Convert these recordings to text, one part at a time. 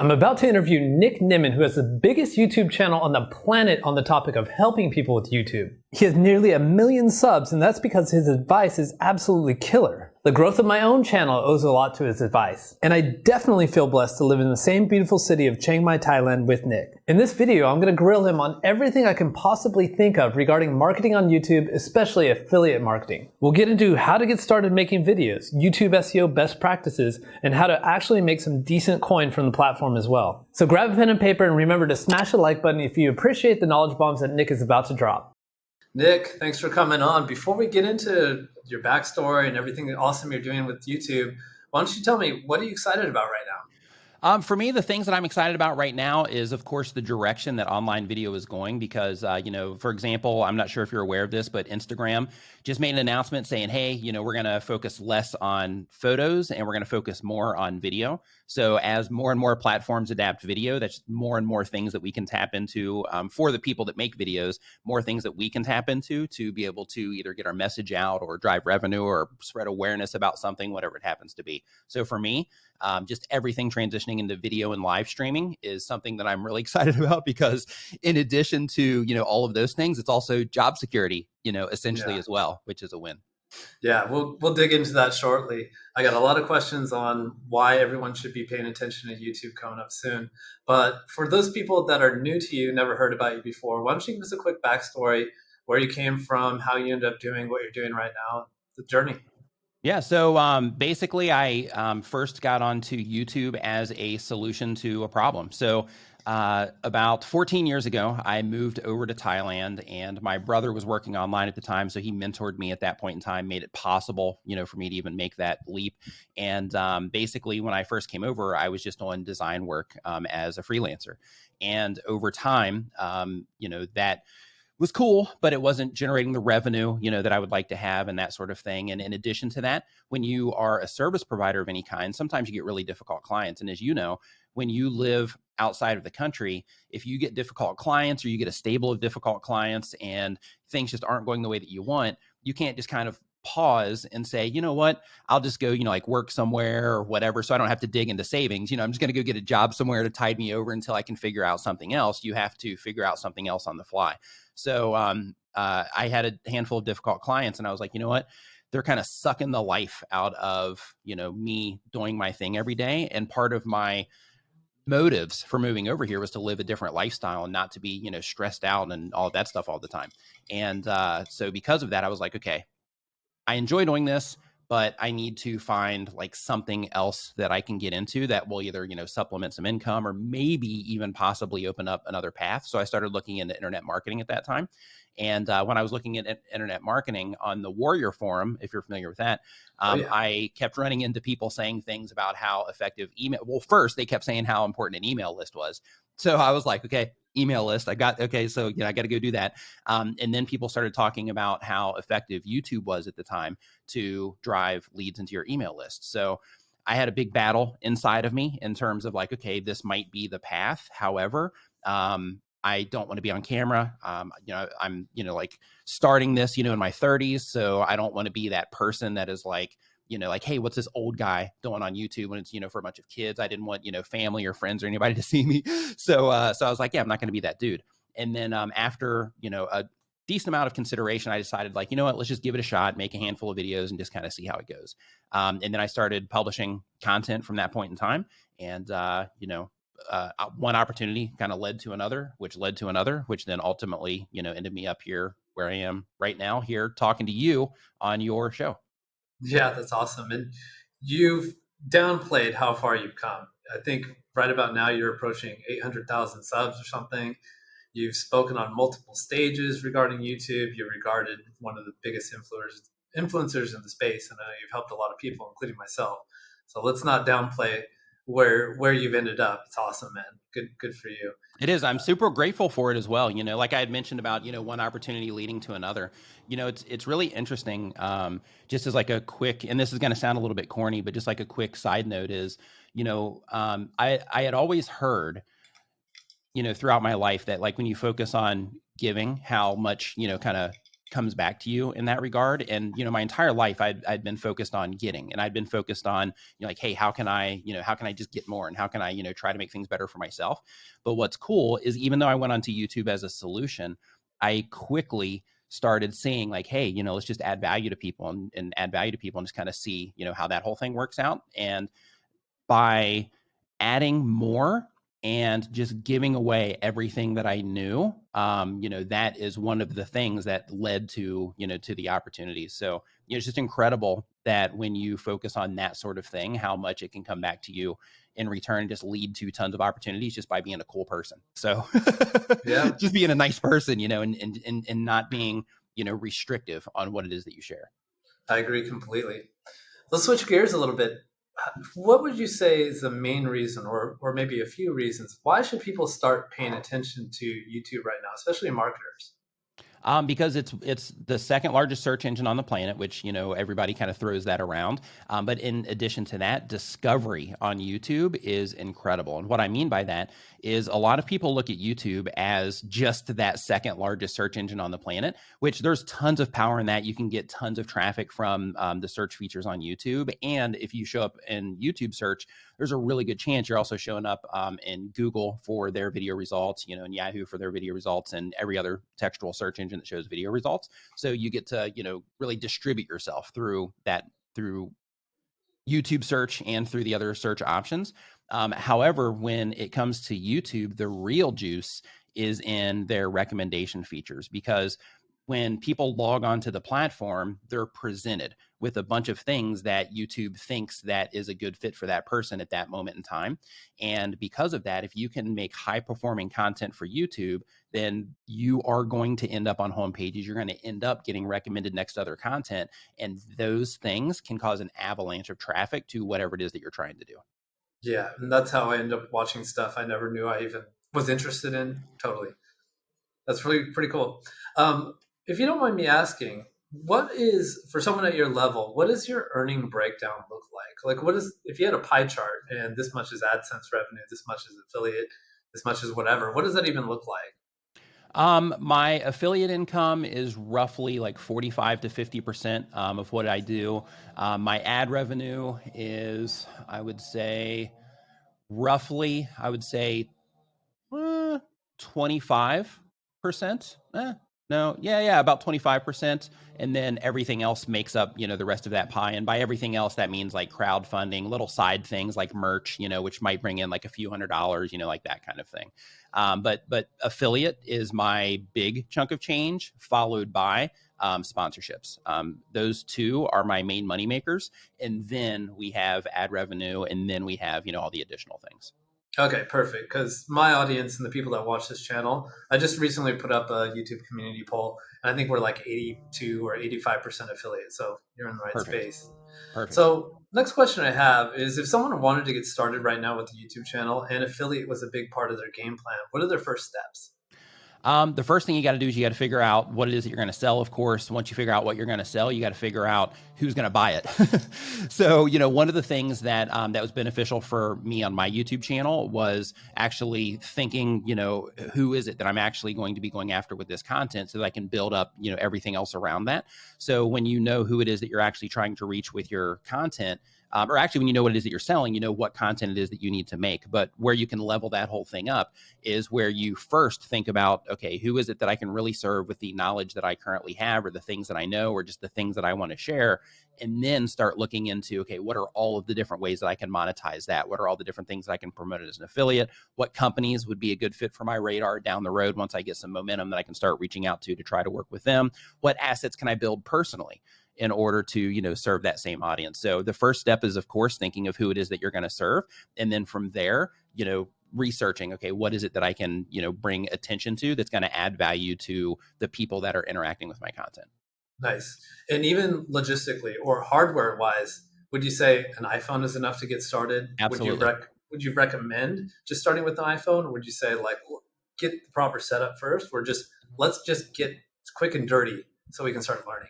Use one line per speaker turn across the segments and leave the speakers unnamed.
I'm about to interview Nick Nimmin, who has the biggest YouTube channel on the planet on the topic of helping people with YouTube. He has nearly 1 million subs, and that's because his advice is absolutely killer. The growth of my own channel owes a lot to his advice. And I definitely feel blessed to live in the same beautiful city of Chiang Mai, Thailand with Nick. In this video, I'm going to grill him on everything I can possibly think of regarding marketing on YouTube, especially affiliate marketing. We'll get into how to get started making videos, YouTube SEO best practices, and how to actually make some decent coin from the platform as well. So grab a pen and paper and remember to smash the like button if you appreciate the knowledge bombs that Nick is about to drop. Nick, thanks for coming on. Before we get into your backstory and everything awesome you're doing with YouTube, why don't you tell me, what are you excited about right now?
For me, the things that I'm excited about right now is, of course, the direction that online video is going because, for example, I'm not sure if you're aware of this, but Instagram just made an announcement saying, hey, we're going to focus less on photos and we're going to focus more on video. So as more and more platforms adapt video, that's more and more things that we can tap into for the people that make videos, more things that we can tap into to be able to either get our message out or drive revenue or spread awareness about something, whatever it happens to be. So for me, just everything transitioning into video and live streaming is something that I'm really excited about because in addition to, all of those things, it's also job security, essentially as well, which is a win.
Yeah, we'll dig into that shortly. I got a lot of questions on why everyone should be paying attention to YouTube coming up soon. But for those people that are new to you, never heard about you before, why don't you give us a quick backstory, where you came from, how you ended up doing what you're doing right now, the journey.
Yeah, so basically I first got onto YouTube as a solution to a problem. So about 14 years ago, I moved over to Thailand and my brother was working online at the time. So he mentored me at that point in time, made it possible, for me to even make that leap. And basically when I first came over, I was just on design work as a freelancer. And over time, that was cool, but it wasn't generating the revenue, that I would like to have and that sort of thing. And in addition to that, when you are a service provider of any kind, sometimes you get really difficult clients. And as you know, when you live outside of the country, if you get difficult clients or you get a stable of difficult clients and things just aren't going the way that you want, you can't just kind of pause and say, you know what, I'll just go, work somewhere or whatever. So I don't have to dig into savings. I'm just going to go get a job somewhere to tide me over until I can figure out something else. You have to figure out something else on the fly. So I had a handful of difficult clients and I was like, you know what, they're kind of sucking the life out of, me doing my thing every day. And part of my motives for moving over here was to live a different lifestyle and not to be, stressed out and all of that stuff all the time. And so because of that, I was like, okay, I enjoy doing this, but I need to find like something else that I can get into that will either, supplement some income or maybe even possibly open up another path. So I started looking into internet marketing at that time. And when I was looking at internet marketing on the Warrior Forum, if you're familiar with that, I kept running into people saying things about how effective email. Well, first they kept saying how important an email list was. So I was like, okay, email list. I got to go do that. And then people started talking about how effective YouTube was at the time to drive leads into your email list. So I had a big battle inside of me in terms of like, okay, this might be the path. However, I don't want to be on camera. I'm, like starting this, in my 30s. So I don't want to be that person that is like, hey, what's this old guy doing on YouTube when it's, for a bunch of kids? I didn't want, family or friends or anybody to see me. So I was like, yeah, I'm not going to be that dude. And then after, a decent amount of consideration, I decided like, you know what, let's just give it a shot, make a handful of videos and just kind of see how it goes. And then I started publishing content from that point in time. And, one opportunity kind of led to another, which then ultimately, ended me up here where I am right now here talking to you on your show.
Yeah, that's awesome. And you've downplayed how far you've come. I think right about now you're approaching 800,000 subs or something. You've spoken on multiple stages regarding YouTube. You're regarded one of the biggest influencers in the space. And I know you've helped a lot of people, including myself. So let's not downplay where you've ended up. It's awesome, man. Good for you.
It is. I'm super grateful for it as well. Like I had mentioned about, one opportunity leading to another, it's really interesting. Just as like a quick, and this is going to sound a little bit corny, but just like a quick side note is, I had always heard, throughout my life that like when you focus on giving, how much, kind of comes back to you in that regard. And, my entire life I'd been focused on getting, and I'd been focused on, like, hey, how can I just get more, and how can I, try to make things better for myself? But what's cool is, even though I went onto YouTube as a solution, I quickly started seeing, like, hey, let's just add value to people, and add value to people, and just kind of see, how that whole thing works out. And by adding more and just giving away everything that I knew, that is one of the things that led to, to the opportunities. So, it's just incredible that when you focus on that sort of thing, how much it can come back to you in return, and just lead to tons of opportunities just by being a cool person. So
Yeah,
just being a nice person, and not being, restrictive on what it is that you share.
I agree completely. Let's switch gears a little bit. What would you say is the main reason, or maybe a few reasons, why should people start paying attention to YouTube right now, especially marketers?
Because it's the second largest search engine on the planet, which, everybody kind of throws that around. But in addition to that, discovery on YouTube is incredible. And what I mean by that is, a lot of people look at YouTube as just that second largest search engine on the planet, which there's tons of power in that. You can get tons of traffic from the search features on YouTube. And if you show up in YouTube search, there's a really good chance you're also showing up in Google for their video results, and Yahoo for their video results, and every other textual search engine that shows video results. So you get to, really distribute yourself through YouTube search and through the other search options. However, when it comes to YouTube, the real juice is in their recommendation features, because when people log onto the platform, they're presented with a bunch of things that YouTube thinks that is a good fit for that person at that moment in time. And because of that, if you can make high performing content for YouTube, then you are going to end up on home pages. You're going to end up getting recommended next to other content. And those things can cause an avalanche of traffic to whatever it is that you're trying to do.
Yeah, and that's how I end up watching stuff I never knew I even was interested in. Totally. That's really pretty cool. If you don't mind me asking, what is, for someone at your level, what does your earning breakdown look like? Like, what is, if you had a pie chart and this much is AdSense revenue, this much is affiliate, this much is whatever, what does that even look like?
My affiliate income is roughly like 45 to 50% of what I do. My ad revenue is, I would say, roughly, 25%. No, yeah, about 25. And then everything else makes up, the rest of that pie. And by everything else, that means like crowdfunding, little side things like merch, which might bring in like a few $100s, like that kind of thing. But affiliate is my big chunk of change, followed by sponsorships. Those two are my main money makers. And then we have ad revenue, and then we have, all the additional things.
Okay, perfect. Because my audience and the people that watch this channel, I just recently put up a YouTube community poll, and I think we're like 82 or 85% affiliate. So you're in the right space.
Perfect.
So next question I have is, if someone wanted to get started right now with the YouTube channel and affiliate was a big part of their game plan, what are their first steps?
The first thing you got to do is you got to figure out what it is that you're going to sell. Of course, once you figure out what you're going to sell, you got to figure out who's going to buy it. So, one of the things that that was beneficial for me on my YouTube channel was actually thinking, who is it that I'm actually going to be going after with this content, so that I can build up, everything else around that. So when you know who it is that you're actually trying to reach with your content, or actually when you know what it is that you're selling, you know what content it is that you need to make. But where you can level that whole thing up is where you first think about, okay, who is it that I can really serve with the knowledge that I currently have, or the things that I know, or just the things that I want to share. And then start looking into, okay, what are all of the different ways that I can monetize that? What are all the different things that I can promote it as an affiliate? What companies would be a good fit for my radar down the road once I get some momentum that I can start reaching out to try to work with them? What assets can I build personally in order to, serve that same audience? So the first step is, of course, thinking of who it is that you're going to serve. And then from there, researching, okay, what is it that I can, bring attention to that's going to add value to the people that are interacting with my content.
Nice. And even logistically or hardware wise, would you say an iPhone is enough to get started?
Absolutely.
Would you recommend just starting with an iPhone? Or would you say, like, get the proper setup first, or let's just get quick and dirty so we can start learning?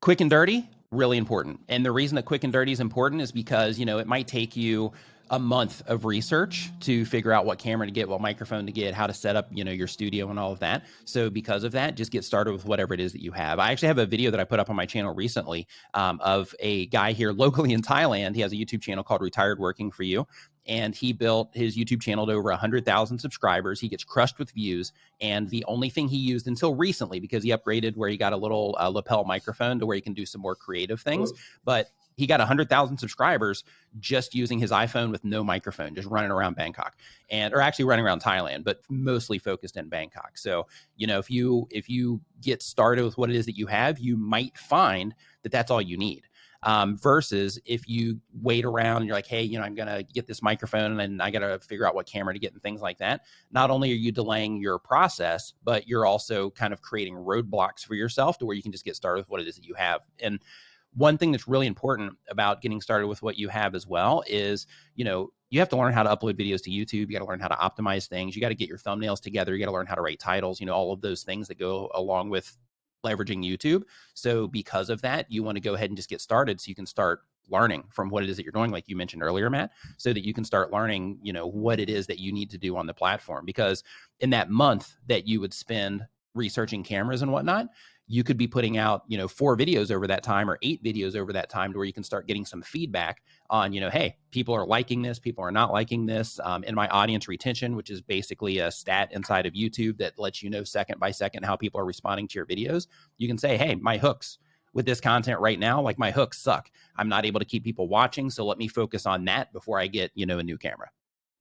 Quick and dirty, really important. And the reason that quick and dirty is important is because, it might take you a month of research to figure out what camera to get, what microphone to get, how to set up, your studio and all of that. So because of that, just get started with whatever it is that you have. I actually have a video that I put up on my channel recently of a guy here locally in Thailand. He has a YouTube channel called Retired Working for You. And he built his YouTube channel to over 100,000 subscribers. He gets crushed with views. And the only thing he used until recently, because he upgraded where he got a little lapel microphone to where he can do some more creative things, but he got 100,000 subscribers just using his iPhone with no microphone, just running around Bangkok or actually running around Thailand, but mostly focused in Bangkok. So, if you get started with what it is that you have, you might find that that's all you need. Versus if you wait around and you're like, hey, I'm going to get this microphone and I got to figure out what camera to get and things like that. Not only are you delaying your process, but you're also kind of creating roadblocks for yourself to where you can just get started with what it is that you have. And one thing that's really important about getting started with what you have as well is, you have to learn how to upload videos to YouTube. You got to learn how to optimize things. You got to get your thumbnails together. You got to learn how to write titles, all of those things that go along with leveraging YouTube. So because of that, you want to go ahead and just get started so you can start learning from what it is that you're doing, like you mentioned earlier, Matt, so that you can start learning, what it is that you need to do on the platform. Because in that month that you would spend researching cameras and whatnot, you could be putting out, 4 videos over that time or 8 videos over that time to where you can start getting some feedback on, hey, people are liking this, people are not liking this. In my audience retention, which is basically a stat inside of YouTube that lets you know second by second how people are responding to your videos. You can say, hey, my hooks with this content right now, like my hooks suck. I'm not able to keep people watching. So let me focus on that before I get, a new camera.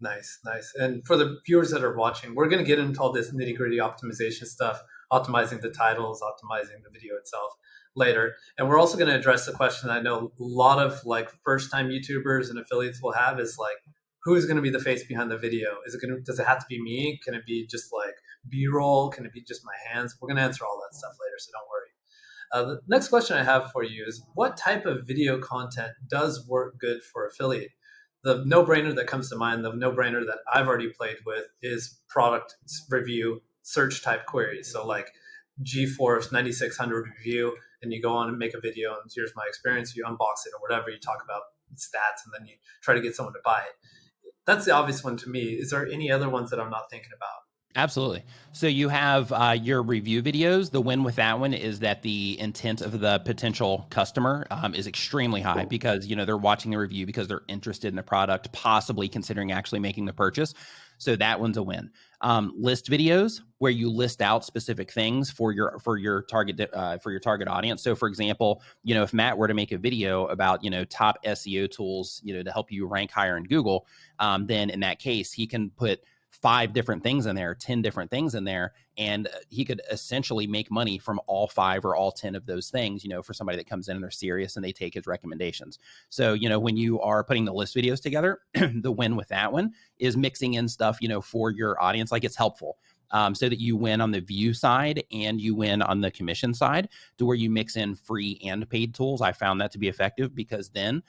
Nice. And for the viewers that are watching, we're going to get into all this nitty gritty optimization stuff, optimizing the titles, optimizing the video itself later. And we're also going to address the question I know a lot of first time YouTubers and affiliates will have is who's going to be the face behind the video? Does it have to be me? Can it be just B-roll? Can it be just my hands? We're going to answer all that stuff later, so don't worry. The next question I have for you is, what type of video content does work good for affiliate? The no-brainer that comes to mind, the no-brainer that I've already played with, is product review search type queries. So GeForce 9600 review, and you go on and make a video and here's my experience, you unbox it or whatever, you talk about stats, and then you try to get someone to buy it. That's the obvious one to me. Is there any other ones that I'm not thinking about?
Absolutely. So you have your review videos. The win with that one is that the intent of the potential customer is extremely high because, they're watching the review because they're interested in the product, possibly considering actually making the purchase. So that one's a win. List videos where you list out specific things for your target audience. So for example, if Matt were to make a video about, top SEO tools, to help you rank higher in Google, then in that case, he can put 5 different things in there, 10 different things in there, and he could essentially make money from all 5 or all 10 of those things, for somebody that comes in and they're serious and they take his recommendations. So, when you are putting the list videos together, the win with that one is mixing in stuff, for your audience, it's helpful. So that you win on the view side and you win on the commission side, to where you mix in free and paid tools. I found that to be effective because then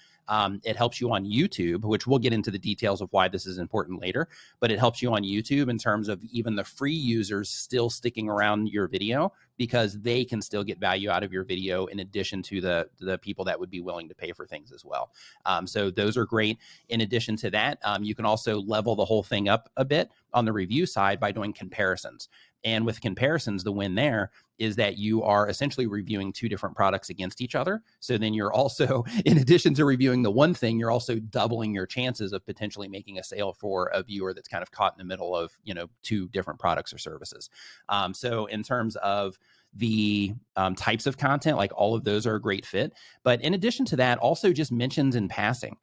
it helps you on YouTube, which we'll get into the details of why this is important later, but it helps you on YouTube in terms of even the free users still sticking around your video because they can still get value out of your video in addition to the people that would be willing to pay for things as well. So those are great. In addition to that, you can also level the whole thing up a bit on the review side by doing comparisons. And with comparisons, the win there is that you are essentially reviewing 2 different products against each other. So then you're also, in addition to reviewing the one thing, you're also doubling your chances of potentially making a sale for a viewer that's kind of caught in the middle of, 2 different products or services. So in terms of the types of content, all of those are a great fit. But in addition to that, also just mentions in passing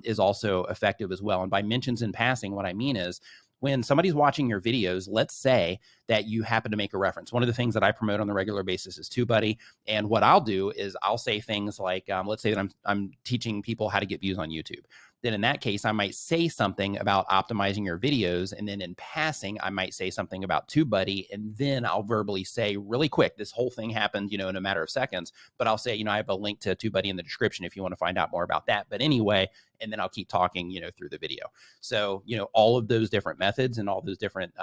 is also effective as well. And by mentions in passing, what I mean is, when somebody's watching your videos, let's say that you happen to make a reference. One of the things that I promote on the regular basis is TubeBuddy. And what I'll do is I'll say things like, let's say that I'm teaching people how to get views on YouTube. Then in that case, I might say something about optimizing your videos. And then in passing, I might say something about TubeBuddy. And then I'll verbally say really quick, this whole thing happened, in a matter of seconds. But I'll say, I have a link to TubeBuddy in the description if you want to find out more about that. But anyway, and then I'll keep talking, through the video. So, all of those different methods and all those different,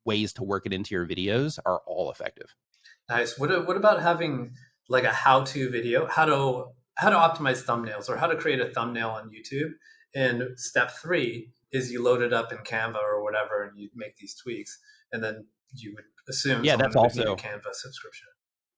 ways to work it into your videos are all effective.
Nice. What about having a how-to video, how to optimize thumbnails or how to create a thumbnail on YouTube? And step 3 is you load it up in Canva or whatever, and you make these tweaks, and then you would assume
Yeah,
someone
that's
would need a
also
Canva subscription.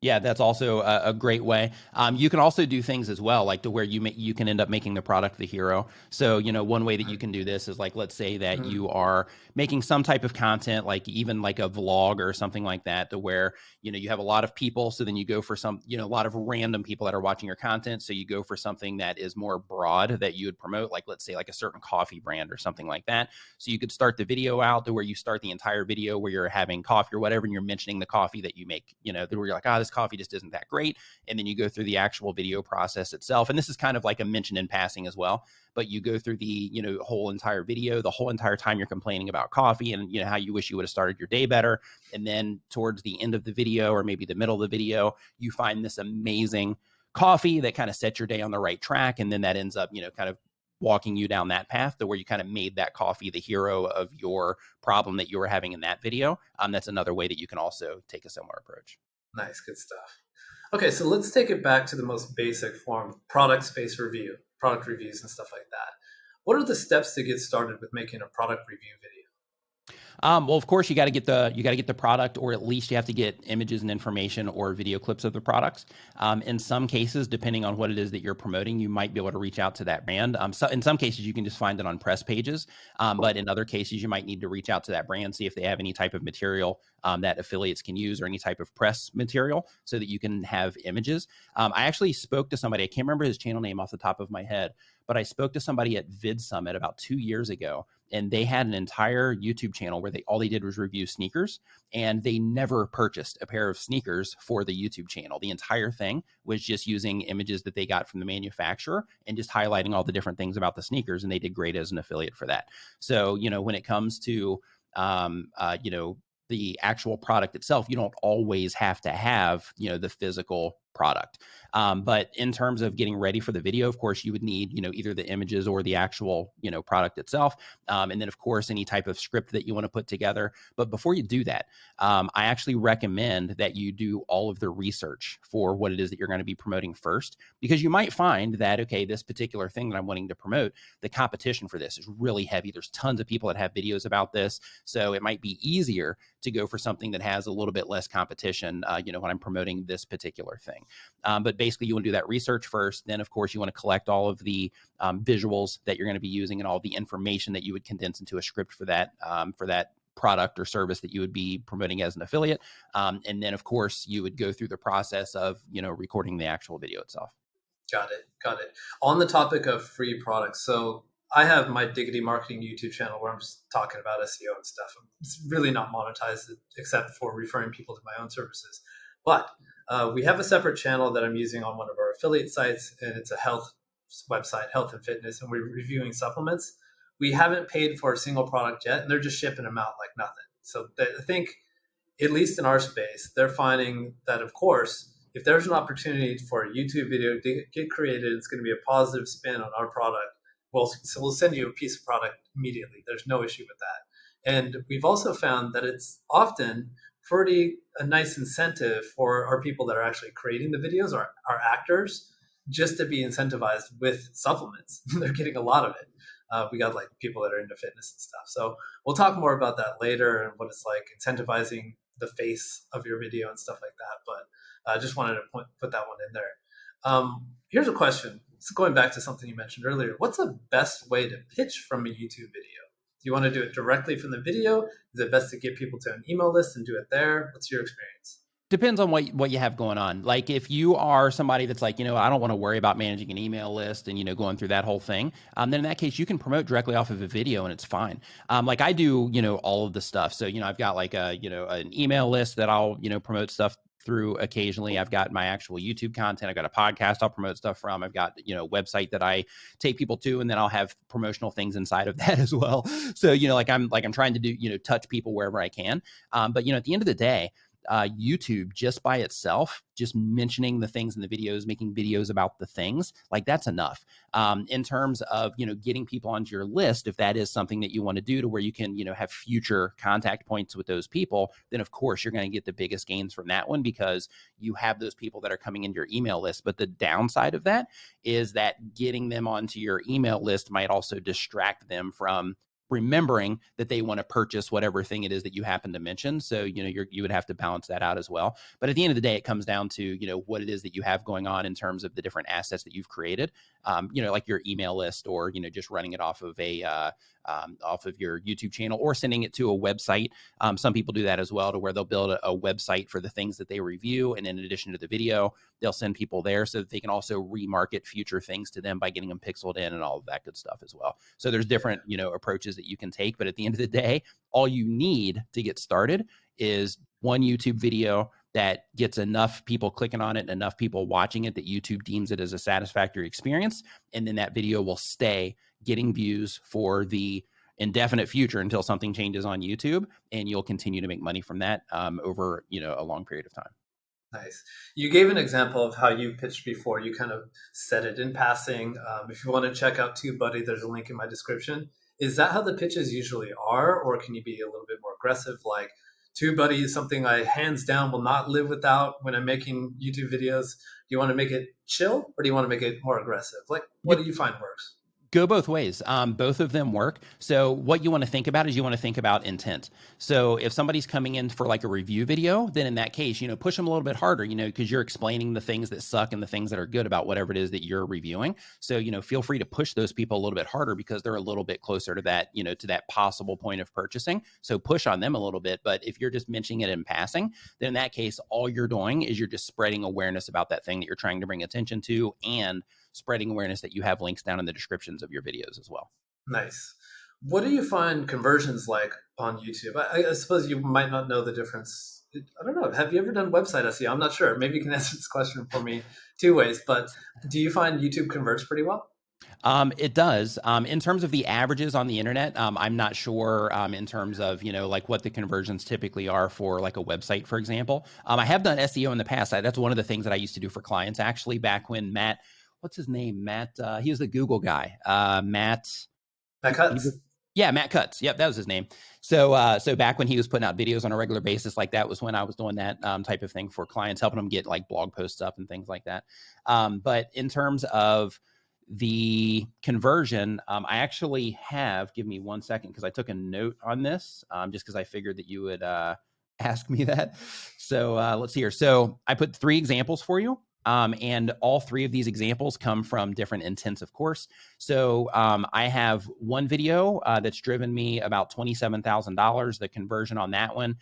Yeah, that's also a great way. You can also do things as well, like to where you can end up making the product the hero. So, one way that you can do this is like, let's say that you are making some type of content, like even like a vlog or something like that, to where, you have a lot of people. So then you go for some, a lot of random people that are watching your content. So you go for something that is more broad that you would promote, like let's say like a certain coffee brand or something like that. So you could start the video out to where you start the entire video where you're having coffee or whatever, and you're mentioning the coffee that you make, where you're like, this coffee just isn't that great. And then you go through the actual video process itself. And this is kind of like a mention in passing as well, but you go through the, whole entire video, the whole entire time you're complaining about coffee and, how you wish you would have started your day better. And then towards the end of the video, or maybe the middle of the video, you find this amazing coffee that kind of sets your day on the right track. And then that ends up, kind of walking you down that path to where you kind of made that coffee the hero of your problem that you were having in that video. That's another way that you can also take a similar approach.
Nice, good stuff. Okay, so let's take it back to the most basic form, product space review, product reviews and stuff like that. What are the steps to get started with making a product review video?
Well, of course, you got to get the product, or at least you have to get images and information or video clips of the products. In some cases, depending on what it is that you're promoting, you might be able to reach out to that brand. So in some cases, you can just find it on press pages. But in other cases, you might need to reach out to that brand, see if they have any type of material that affiliates can use, or any type of press material, so that you can have images. I actually spoke to somebody, I can't remember his channel name off the top of my head, but I spoke to somebody at Vid Summit about 2 years ago, and they had an entire YouTube channel where all they did was review sneakers, and they never purchased a pair of sneakers for the YouTube channel. The entire thing was just using images that they got from the manufacturer and just highlighting all the different things about the sneakers, and they did great as an affiliate for that. So, when it comes to, the actual product itself, you don't always have to have, the physical product. But in terms of getting ready for the video, of course, you would need, either the images or the actual, product itself. And then, of course, any type of script that you want to put together. But before you do that, I actually recommend that you do all of the research for what it is that you're going to be promoting first, because you might find that, okay, this particular thing that I'm wanting to promote, the competition for this is really heavy. There's tons of people that have videos about this. So it might be easier to go for something that has a little bit less competition, when I'm promoting this particular thing. But basically, you want to do that research first. Then, of course, you want to collect all of the visuals that you're going to be using and all the information that you would condense into a script for that product or service that you would be promoting as an affiliate. And then, of course, you would go through the process of, recording the actual video itself.
Got it. On the topic of free products, so I have my Diggity Marketing YouTube channel where I'm just talking about SEO and stuff. It's really not monetized except for referring people to my own services. But we have a separate channel that I'm using on one of our affiliate sites, and it's a health website, health and fitness, and we're reviewing supplements. We haven't paid for a single product yet, and they're just shipping them out like nothing. So I think, at least in our space, they're finding that, of course, if there's an opportunity for a YouTube video to get created, it's going to be a positive spin on our product. So we'll send you a piece of product immediately. There's no issue with that. And we've also found that it's often pretty a nice incentive for our people that are actually creating the videos, or our actors, just to be incentivized with supplements. They're getting a lot of it. We got like people that are into fitness and stuff. So we'll talk more about that later and what it's like incentivizing the face of your video and stuff like that. But I just wanted to put that one in there. Here's a question. It's going back to something you mentioned earlier. What's the best way to pitch from a YouTube video? Do you want to do it directly from the video? Is it best to get people to an email list and do it there? What's your experience?
Depends on what you have going on. Like if you are somebody that's like, I don't want to worry about managing an email list and, going through that whole thing, then in that case, you can promote directly off of a video and it's fine. Like I do, all of the stuff. So, I've got like an email list that I'll, promote stuff through occasionally. I've got my actual YouTube content. I've got a podcast I'll promote stuff from. I've got, a website that I take people to, and then I'll have promotional things inside of that as well. So, I'm trying to do, touch people wherever I can. But, at the end of the day, YouTube just by itself, just mentioning the things in the videos, making videos about the things, like that's enough. In terms of, getting people onto your list, if that is something that you want to do to where you can, have future contact points with those people, then of course you're going to get the biggest gains from that one because you have those people that are coming into your email list. But the downside of that is that getting them onto your email list might also distract them from remembering that they want to purchase whatever thing it is that you happen to mention. So, you would have to balance that out as well. But at the end of the day, it comes down to, what it is that you have going on in terms of the different assets that you've created, like your email list or, just running it off of off of your YouTube channel or sending it to a website. Some people do that as well, to where they'll build a website for the things that they review. And in addition to the video, they'll send people there so that they can also remarket future things to them by getting them pixeled in and all of that good stuff as well. So there's different, approaches that you can take. But at the end of the day, all you need to get started is one YouTube video that gets enough people clicking on it and enough people watching it that YouTube deems it as a satisfactory experience. And then that video will stay getting views for the indefinite future until something changes on YouTube, and you'll continue to make money from that over, a long period of time.
Nice. You gave an example of how you pitched before. You kind of said it in passing. If you want to check out TubeBuddy, there's a link in my description. Is that how the pitches usually are, or can you be a little bit more aggressive? Like, TubeBuddy is something I hands down will not live without when I'm making YouTube videos. Do you want to make it chill, or do you want to make it more aggressive? Like, what do you find works?
Go both ways. Both of them work. So what you want to think about is you want to think about intent. So if somebody's coming in for like a review video, then in that case, push them a little bit harder, because you're explaining the things that suck and the things that are good about whatever it is that you're reviewing. So, feel free to push those people a little bit harder because they're a little bit closer to that, to that possible point of purchasing. So push on them a little bit. But if you're just mentioning it in passing, then in that case, all you're doing is you're just spreading awareness about that thing that you're trying to bring attention to, and spreading awareness that you have links down in the descriptions of your videos as well.
Nice. What do you find conversions like on YouTube? I suppose you might not know the difference. I don't know. Have you ever done website SEO? I'm not sure. Maybe you can answer this question for me two ways, but do you find YouTube converts pretty well?
It does. In terms of the averages on the internet, I'm not sure in terms of, like what the conversions typically are for like a website, for example. I have done SEO in the past. That's one of the things that I used to do for clients, actually, back when what's his name? Matt, he was the Google guy. Matt
Cutts.
Yeah, Matt Cutts. Yep, that was his name. So back when he was putting out videos on a regular basis, like that was when I was doing that type of thing for clients, helping them get like blog posts up and things like that. But in terms of the conversion, I actually give me 1 second because I took a note on this just because I figured that you would ask me that. So let's see here. So I put 3 examples for you. And all 3 of these examples come from different intents, of course. So I have one video that's driven me about $27,000. The conversion on that one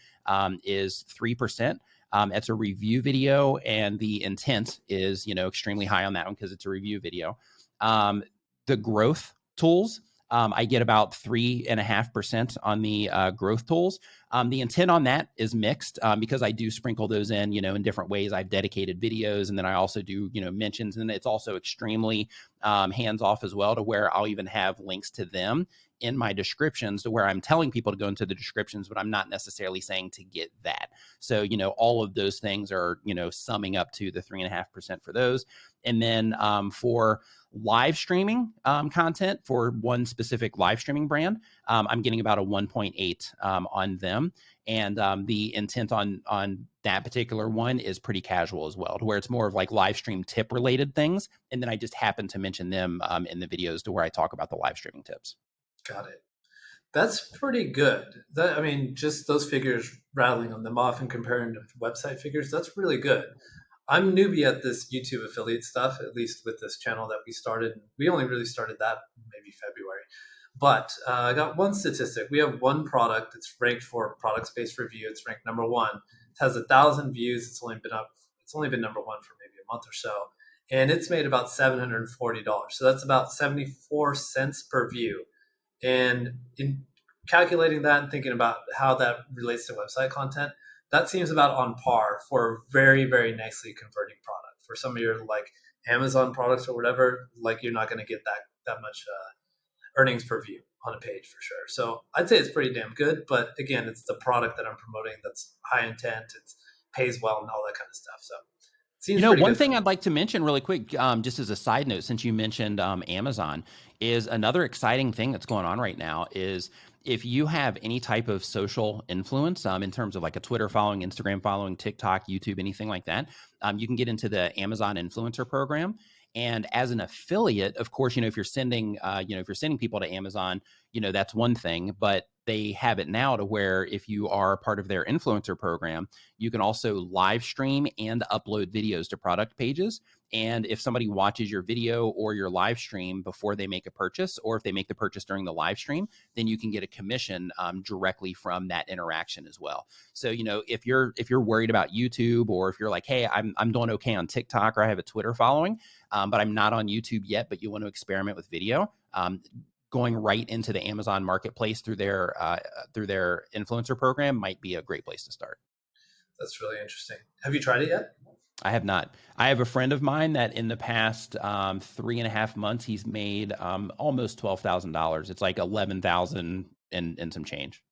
is 3%. It's a review video, and the intent is, extremely high on that one because it's a review video. The growth tools, I get about 3.5% on the growth tools. The intent on that is mixed because I do sprinkle those in, in different ways. I've dedicated videos, and then I also do, mentions, and it's also extremely hands-off as well, to where I'll even have links to them in my descriptions, to where I'm telling people to go into the descriptions, but I'm not necessarily saying to get that. So, all of those things are, summing up to the 3.5% for those. And then for live streaming content for one specific live streaming brand, I'm getting about a 1.8 on them. And the intent on that particular one is pretty casual as well, to where it's more of like live stream tip related things. And then I just happen to mention them in the videos to where I talk about the live streaming tips.
Got it. That's pretty good. Just those figures, rattling them off and comparing to website figures, that's really good. I'm newbie at this YouTube affiliate stuff, at least with this channel that we started. We only really started that maybe February. But I got one statistic. We have one product that's ranked for product-based review. It's ranked number 1. It has 1,000 views. It's only been number 1 for maybe a month or so. And it's made about $740. So that's about 74 cents per view. And in calculating that and thinking about how that relates to website content, that seems about on par for a very, very nicely converting product. For some of your like Amazon products or whatever, like you're not going to get that much earnings per view on a page for sure. So I'd say it's pretty damn good. But again, it's the product that I'm promoting that's high intent. pays well and all that kind of stuff. So it seems
You know,
pretty
one
good.
thing I'd like to mention really quick, just as a side note, since you mentioned Amazon, is another exciting thing that's going on right now is if you have any type of social influence in terms of like a Twitter following, Instagram following, TikTok, YouTube, anything like that, you can get into the Amazon influencer program. And as an affiliate, of course, if you're sending, if you're sending people to Amazon, that's one thing, but they have it now to where if you are part of their influencer program, you can also live stream and upload videos to product pages. And if somebody watches your video or your live stream before they make a purchase, or if they make the purchase during the live stream, then you can get a commission directly from that interaction as well. So, if you're worried about YouTube, or if you're like, hey, I'm doing okay on TikTok, or I have a Twitter following, but I'm not on YouTube yet, but you want to experiment with video, going right into the Amazon marketplace through their influencer program might be a great place to start.
That's really interesting. Have you tried it yet?
I have not. I have a friend of mine that in the past 3.5 months, he's made almost $12,000. It's like 11,000 and some change.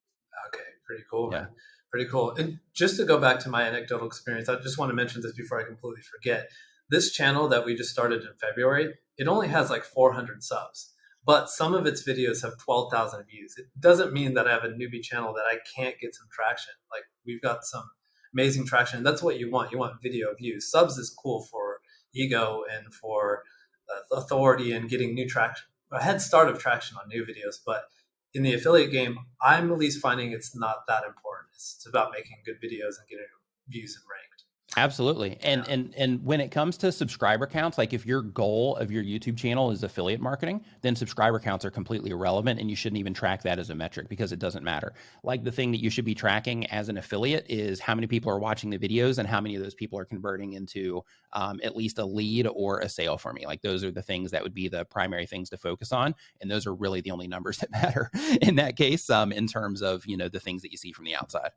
Okay, pretty cool,
Yeah.
man. Pretty cool. And just to go back to my anecdotal experience, I just want to mention this before I completely forget. This channel that we just started in February, it only has like 400 subs, but some of its videos have 12,000 views. It doesn't mean that I have a newbie channel that I can't get some traction. Like, we've got some amazing traction. And that's what you want. You want video views. Subs is cool for ego and for authority and getting new traction, a head start of traction on new videos. But in the affiliate game, I'm at least finding it's not that important. It's about making good videos and getting views and ranked.
Absolutely. And when it comes to subscriber counts, like if your goal of your YouTube channel is affiliate marketing, then subscriber counts are completely irrelevant, and you shouldn't even track that as a metric because it doesn't matter. Like the thing that you should be tracking as an affiliate is how many people are watching the videos and how many of those people are converting into at least a lead or a sale for me. Like those are the things that would be the primary things to focus on. And those are really the only numbers that matter in that case, in terms of, the things that you see from the outside.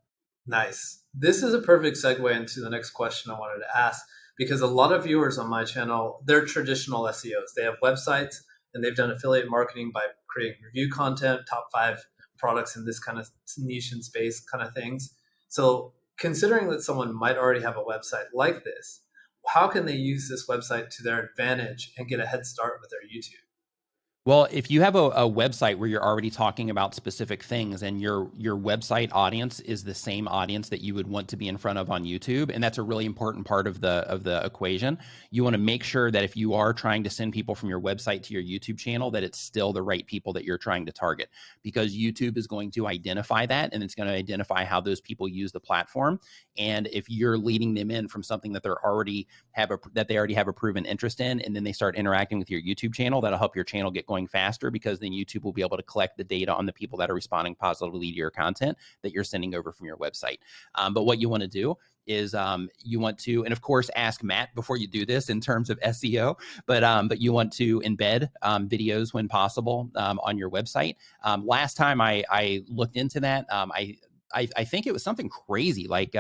Nice. This is a perfect segue into the next question I wanted to ask, because a lot of viewers on my channel, they're traditional SEOs. They have websites and they've done affiliate marketing by creating review content, top 5 products in this kind of niche and space kind of things. So considering that someone might already have a website like this, how can they use this website to their advantage and get a head start with their YouTube?
Well, if you have a website where you're already talking about specific things and your website audience is the same audience that you would want to be in front of on YouTube, and that's a really important part of the equation, you want to make sure that if you are trying to send people from your website to your YouTube channel, that it's still the right people that you're trying to target, because YouTube is going to identify that, and it's going to identify how those people use the platform. And if you're leading them in from something that they already have a proven interest in, and then they start interacting with your YouTube channel, that'll help your channel get going faster, because then YouTube will be able to collect the data on the people that are responding positively to your content that you're sending over from your website. But what you want to do is you want to, and of course, ask Matt before you do this in terms of SEO, but you want to embed videos when possible on your website. Last time I looked into that, I think it was something crazy, like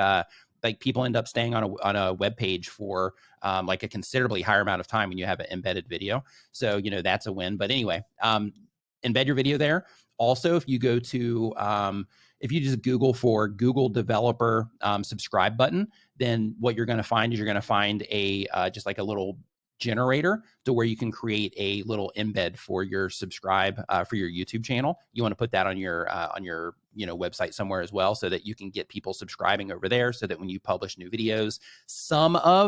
people end up staying on a web page for like a considerably higher amount of time when you have an embedded video. So, that's a win. But anyway, embed your video there. Also, if you go to, if you just Google for Google developer subscribe button, then what you're going to find is you're going to find a just like a little generator to where you can create a little embed for your subscribe for your YouTube channel. You want to put that on your website somewhere as well, so that you can get people subscribing over there, so that when you publish new videos,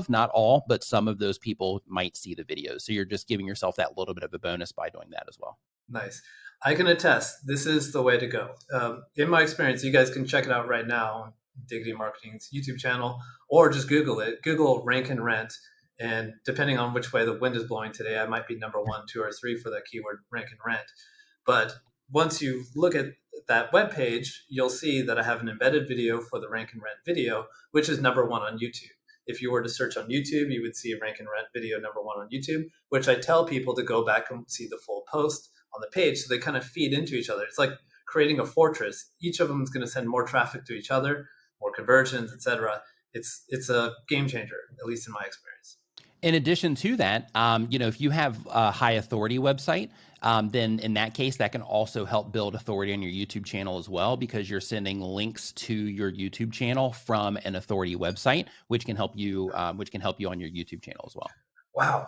not all, but some of those people might see the videos. So you're just giving yourself that little bit of a bonus by doing that as well.
Nice. I can attest, this is the way to go. In my experience, you guys can check it out right now on Diggity Marketing's YouTube channel, or just Google it. Google rank and rent. And depending on which way the wind is blowing today, I might be number 1, 2, or 3 for that keyword rank and rent. But once you look at that web page, you'll see that I have an embedded video for the rank and rent video, which is number 1 on YouTube. If you were to search on YouTube, you would see a rank and rent video number 1 on YouTube, which I tell people to go back and see the full post on the page, so they kind of feed into each other. It's like creating a fortress. Each of them is going to send more traffic to each other, more conversions, etc. It's a game changer, at least in my experience.
In addition to that, if you have a high authority website, then in that case, that can also help build authority on your YouTube channel as well, because you're sending links to your YouTube channel from an authority website, which can help you on your YouTube channel as well.
Wow,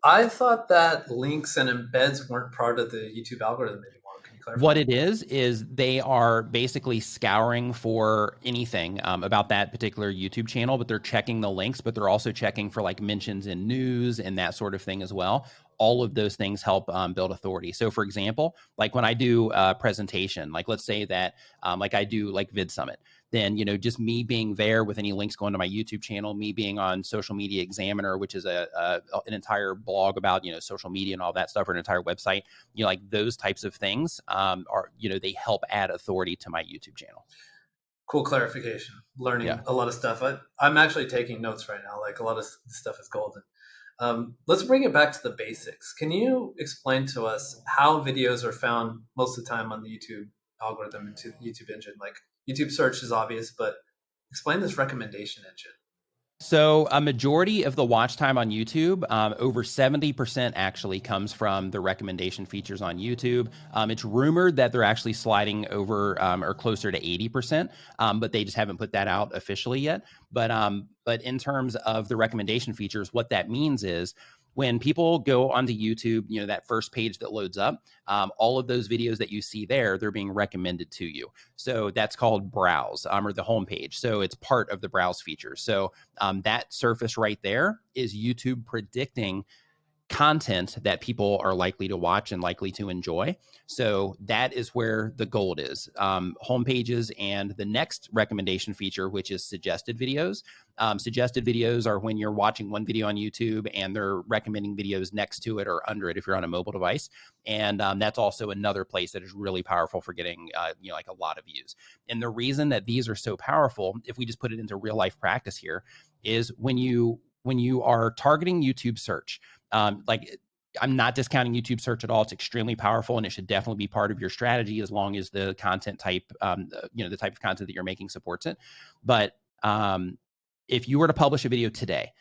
I thought that links and embeds weren't part of the YouTube algorithm anymore. Can you clarify?
What it is they are basically scouring for anything about that particular YouTube channel, but they're checking the links, but they're also checking for like mentions in news and that sort of thing as well. All of those things help build authority. So for example, like when I do a presentation, like let's say that like I do like Vid Summit, then, just me being there with any links going to my YouTube channel, me being on Social Media Examiner, which is an entire blog about, social media and all that stuff, or an entire website, like those types of things are, they help add authority to my YouTube channel.
Cool clarification. Learning a lot of stuff. I'm actually taking notes right now. Like a lot of stuff is golden. Let's bring it back to the basics. Can you explain to us how videos are found most of the time on the YouTube algorithm and to the YouTube engine? Like YouTube search is obvious, but explain this recommendation engine.
So a majority of the watch time on YouTube, over 70% actually comes from the recommendation features on YouTube. It's rumored that they're actually sliding over or closer to 80%, but they just haven't put that out officially yet. But in terms of the recommendation features, what that means is when people go onto YouTube, that first page that loads up, all of those videos that you see there, they're being recommended to you. So that's called browse or the homepage. So it's part of the browse feature. So that surface right there is YouTube predicting content that people are likely to watch and likely to enjoy. So that is where the gold is. Home pages and the next recommendation feature, which is suggested videos. Suggested videos are when you're watching one video on YouTube and they're recommending videos next to it or under it if you're on a mobile device. And that's also another place that is really powerful for getting like a lot of views. And the reason that these are so powerful, if we just put it into real life practice here, is when you are targeting YouTube search, like I'm not discounting YouTube search at all. It's extremely powerful and it should definitely be part of your strategy as long as the content type, the type of content that you're making supports it. But if you were to publish a video today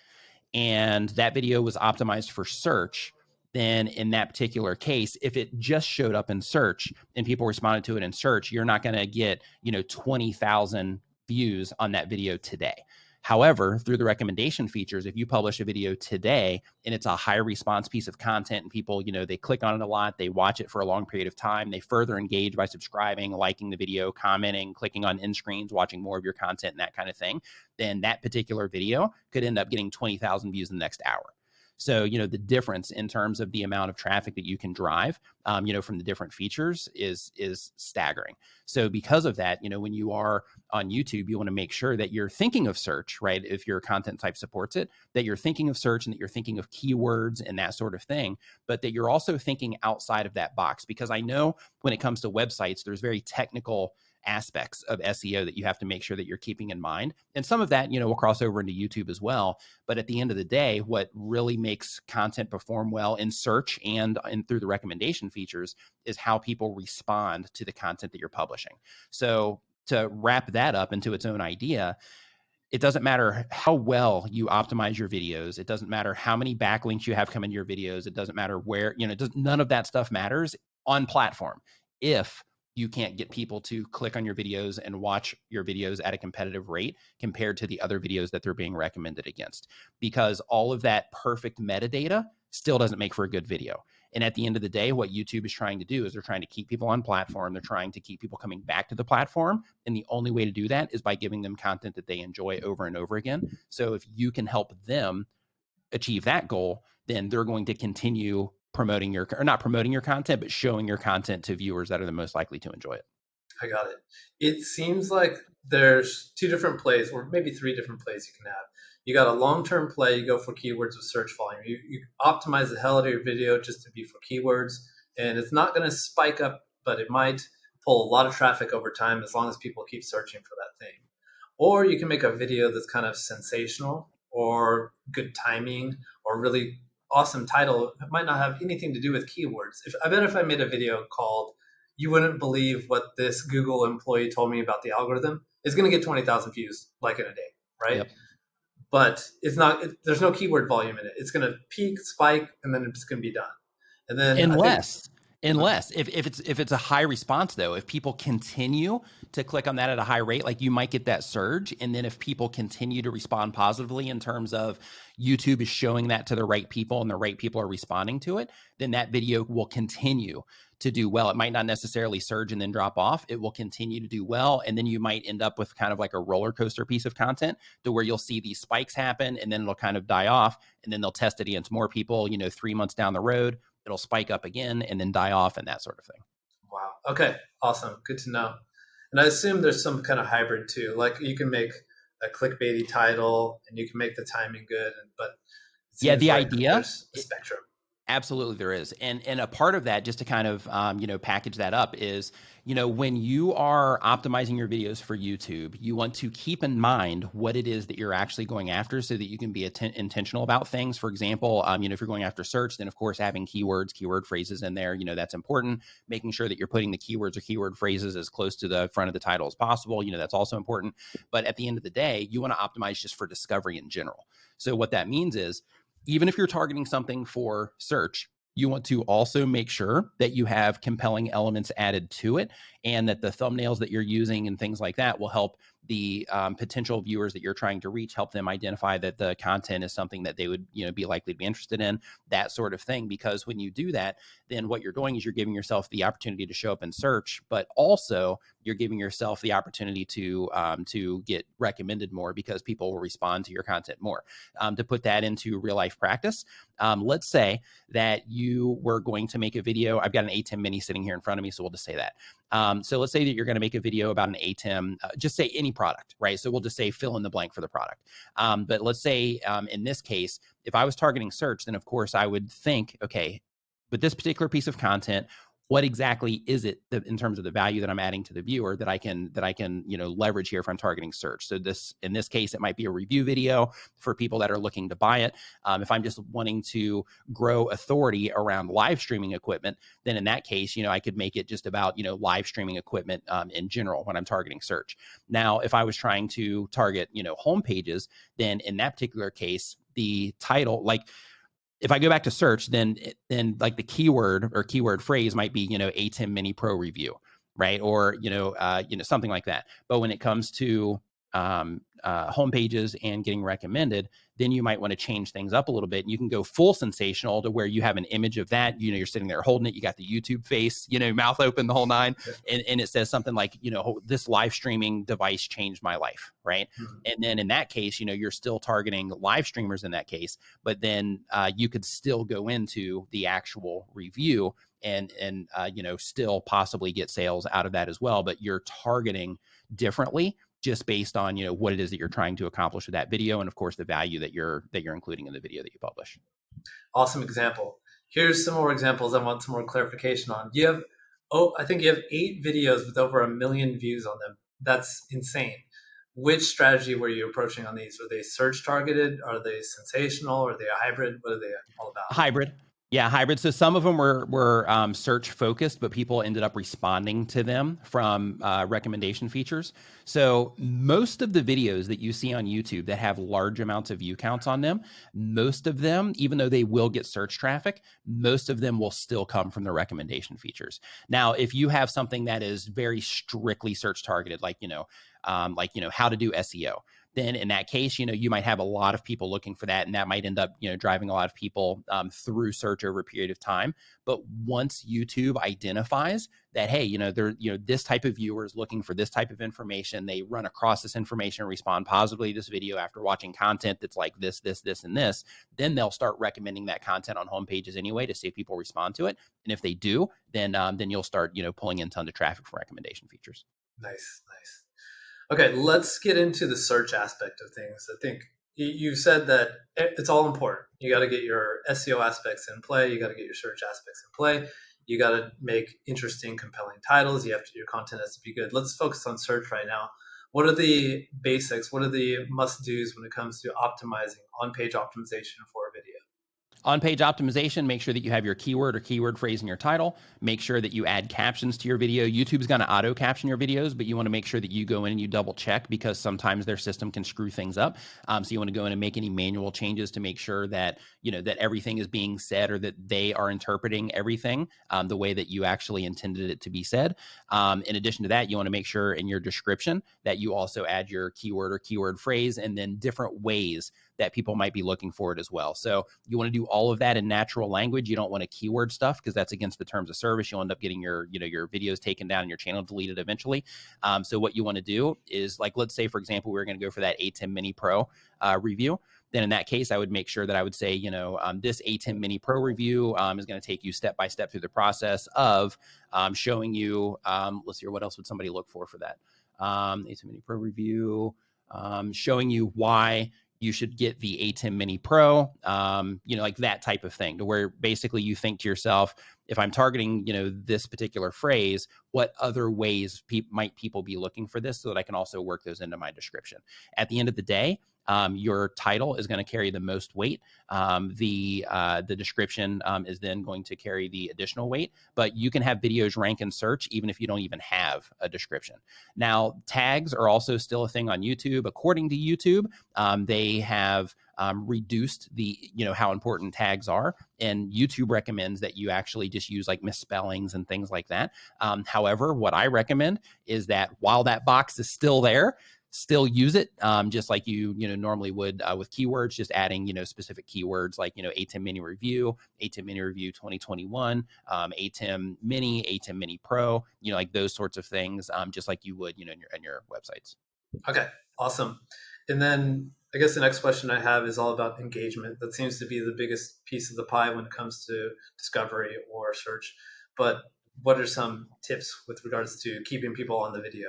and that video was optimized for search, then in that particular case, if it just showed up in search and people responded to it in search, you're not going to get, 20,000 views on that video today. However, through the recommendation features, if you publish a video today and it's a high response piece of content and people, they click on it a lot, they watch it for a long period of time, they further engage by subscribing, liking the video, commenting, clicking on end screens, watching more of your content and that kind of thing, then that particular video could end up getting 20,000 views in the next hour. So, the difference in terms of the amount of traffic that you can drive, from the different features is staggering. So because of that, when you are on YouTube, you want to make sure that you're thinking of search, right? If your content type supports it, that you're thinking of search and that you're thinking of keywords and that sort of thing, but that you're also thinking outside of that box. Because I know when it comes to websites, there's very technical aspects of SEO that you have to make sure that you're keeping in mind. And some of that, will cross over into YouTube as well. But at the end of the day, what really makes content perform well in search and through the recommendation features is how people respond to the content that you're publishing. So to wrap that up into its own idea, it doesn't matter how well you optimize your videos. It doesn't matter how many backlinks you have come into your videos. It doesn't matter where, none of that stuff matters on platform if you can't get people to click on your videos and watch your videos at a competitive rate compared to the other videos that they're being recommended against. Because all of that perfect metadata still doesn't make for a good video. And at the end of the day, what YouTube is trying to do is they're trying to keep people on platform. They're trying to keep people coming back to the platform. And the only way to do that is by giving them content that they enjoy over and over again. So if you can help them achieve that goal, then they're going to continue promoting not promoting your content, but showing your content to viewers that are the most likely to enjoy it.
I got it. It seems like there's two different plays, or maybe three different plays you can have. You got a long-term play, you go for keywords with search volume. You optimize the hell out of your video just to be for keywords, and it's not going to spike up, but it might pull a lot of traffic over time as long as people keep searching for that thing. Or you can make a video that's kind of sensational or good timing or really awesome title. It might not have anything to do with keywords. I bet if I made a video called "You Wouldn't Believe What This Google Employee Told Me About the Algorithm," it's going to get 20,000 views like in a day, right?
Yep.
But it's not. There's no keyword volume in it. It's going to peak, spike, and then it's going to be done. And then
Unless if it's a high response though, if people continue to click on that at a high rate, like you might get that surge. And then if people continue to respond positively in terms of YouTube is showing that to the right people and the right people are responding to it, then that video will continue to do well. It might not necessarily surge and then drop off. It will continue to do well. And then you might end up with kind of like a roller coaster piece of content to where you'll see these spikes happen and then it'll kind of die off. And then they'll test it against more people, 3 months down the road. It'll spike up again and then die off and that sort of thing.
Wow. Okay. Awesome. Good to know. And I assume there's some kind of hybrid too. Like you can make a clickbaity title and you can make the timing good, but
yeah, the idea,
there's a spectrum.
Absolutely, there is. And a part of that, just to kind of, package that up is, when you are optimizing your videos for YouTube, you want to keep in mind what it is that you're actually going after so that you can be intentional about things. For example, if you're going after search, then of course, having keywords, keyword phrases in there, that's important. Making sure that you're putting the keywords or keyword phrases as close to the front of the title as possible, that's also important. But at the end of the day, you want to optimize just for discovery in general. So what that means is, even if you're targeting something for search, you want to also make sure that you have compelling elements added to it and that the thumbnails that you're using and things like that will help the potential viewers that you're trying to reach, help them identify that the content is something that they would, be likely to be interested in, that sort of thing. Because when you do that, then what you're doing is you're giving yourself the opportunity to show up in search, but also you're giving yourself the opportunity to get recommended more because people will respond to your content more. To put that into real life practice, let's say that you were going to make a video. I've got an ATEM mini sitting here in front of me, so we'll just say that. So let's say that you're going to make a video about an ATEM, just say any product, right? So we'll just say fill in the blank for the product. But let's say in this case, if I was targeting search, then of course I would think, okay, but this particular piece of content, what exactly is it that, in terms of the value that I'm adding to the viewer that I can leverage here if I'm targeting search? So in this case, it might be a review video for people that are looking to buy it. If I'm just wanting to grow authority around live streaming equipment, then in that case, I could make it just about, live streaming equipment in general when I'm targeting search. Now, if I was trying to target, home pages, then in that particular case, the title, like, if I go back to search, then like the keyword or keyword phrase might be, ATEM Mini Pro review, right? Or, something like that. But when it comes to home pages and getting recommended, then you might want to change things up a little bit. You can go full sensational to where you have an image of that, you're sitting there holding it. You got the YouTube face, mouth open, the whole nine. And it says something like, this live streaming device changed my life. Right. Mm-hmm. And then in that case, you're still targeting live streamers in that case, but then you could still go into the actual review and still possibly get sales out of that as well. But you're targeting differently, just based on, what it is that you're trying to accomplish with that video. And of course, the value that you're including in the video that you publish.
Awesome example. Here's some more examples I want some more clarification on. I think you have 8 videos with over 1 million views on them. That's insane. Which strategy were you approaching on these? Were they search targeted? Are they sensational? Are they a hybrid? What are they all about?
Hybrid. Yeah, hybrid. So some of them were search focused, but people ended up responding to them from recommendation features. So most of the videos that you see on YouTube that have large amounts of view counts on them, most of them, even though they will get search traffic, most of them will still come from the recommendation features. Now, if you have something that is very strictly search targeted, like how to do SEO, then in that case, you might have a lot of people looking for that, and that might end up, driving a lot of people through search over a period of time. But once YouTube identifies that, hey, this type of viewer is looking for this type of information, they run across this information and respond positively to this video after watching content that's like this, and this, then they'll start recommending that content on home pages anyway to see if people respond to it. And if they do, then you'll start, pulling in tons of traffic from recommendation features.
Nice. Okay, let's get into the search aspect of things. I think you said that it's all important. You got to get your SEO aspects in play. You got to get your search aspects in play. You got to make interesting, compelling titles. Your content has to be good. Let's focus on search right now. What are the basics? What are the must-dos when it comes to optimizing on-page optimization for a video?
On-page optimization, make sure that you have your keyword or keyword phrase in your title. Make sure that you add captions to your video. YouTube's going to auto caption your videos, but you want to make sure that you go in and you double check because sometimes their system can screw things up. So you want to go in and make any manual changes to make sure that, that everything is being said or that they are interpreting everything the way that you actually intended it to be said. In addition to that, you want to make sure in your description that you also add your keyword or keyword phrase and then different ways that people might be looking for it as well. So you want to do all of that in natural language. You don't want to keyword stuff because that's against the terms of service. You'll end up getting your videos taken down and your channel deleted eventually. So what you want to do is, like, let's say, for example, we were going to go for that ATEM Mini Pro review. Then in that case, I would make sure that I would say, this ATEM Mini Pro review is going to take you step by step through the process of showing you, let's see, what else would somebody look for that? ATEM Mini Pro review, showing you why you should get the ATEM Mini Pro, like that type of thing, to where basically you think to yourself, if I'm targeting, this particular phrase, what other ways might people be looking for this so that I can also work those into my description. At the end of the day, your title is going to carry the most weight. The description is then going to carry the additional weight, but you can have videos rank in search even if you don't even have a description. Now, tags are also still a thing on YouTube. According to YouTube, they have reduced the, how important tags are. And YouTube recommends that you actually just use like misspellings and things like that. However, what I recommend is that while that box is still there, still use it just like you normally would with keywords, just adding specific keywords like ATEM Mini Review, ATEM Mini Review 2021, ATEM Mini, ATEM Mini Pro, like those sorts of things, just like you would in your websites.
Okay, awesome. And then I guess the next question I have is all about engagement. That seems to be the biggest piece of the pie when it comes to discovery or search. But what are some tips with regards to keeping people on the video?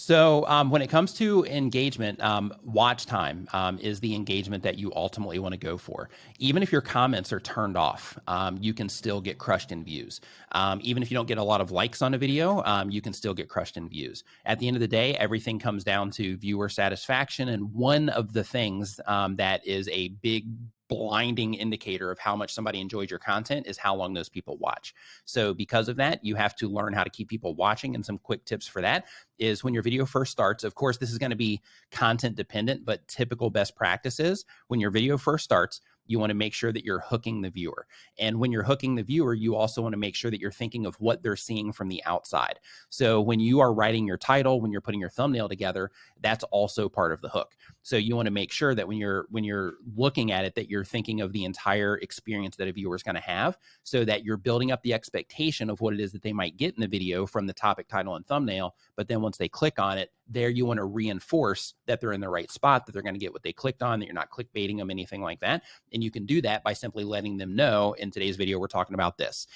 So when it comes to engagement, watch time is the engagement that you ultimately want to go for. Even if your comments are turned off, you can still get crushed in views. Even if you don't get a lot of likes on a video, you can still get crushed in views. At the end of the day, everything comes down to viewer satisfaction. And one of the things that is a big blinding indicator of how much somebody enjoyed your content is how long those people watch. So because of that, you have to learn how to keep people watching. And some quick tips for that is when your video first starts, of course, this is going to be content dependent, but typical best practices when your video first starts, you want to make sure that you're hooking the viewer. And when you're hooking the viewer, you also want to make sure that you're thinking of what they're seeing from the outside. So when you are writing your title, when you're putting your thumbnail together, that's also part of the hook. So you want to make sure that when you're looking at it, that you're thinking of the entire experience that a viewer is going to have, so that you're building up the expectation of what it is that they might get in the video from the topic, title, and thumbnail. But then once they click on it, there you want to reinforce that they're in the right spot, that they're going to get what they clicked on, that you're not clickbaiting them, anything like that. And you can do that by simply letting them know, in today's video, we're talking about this.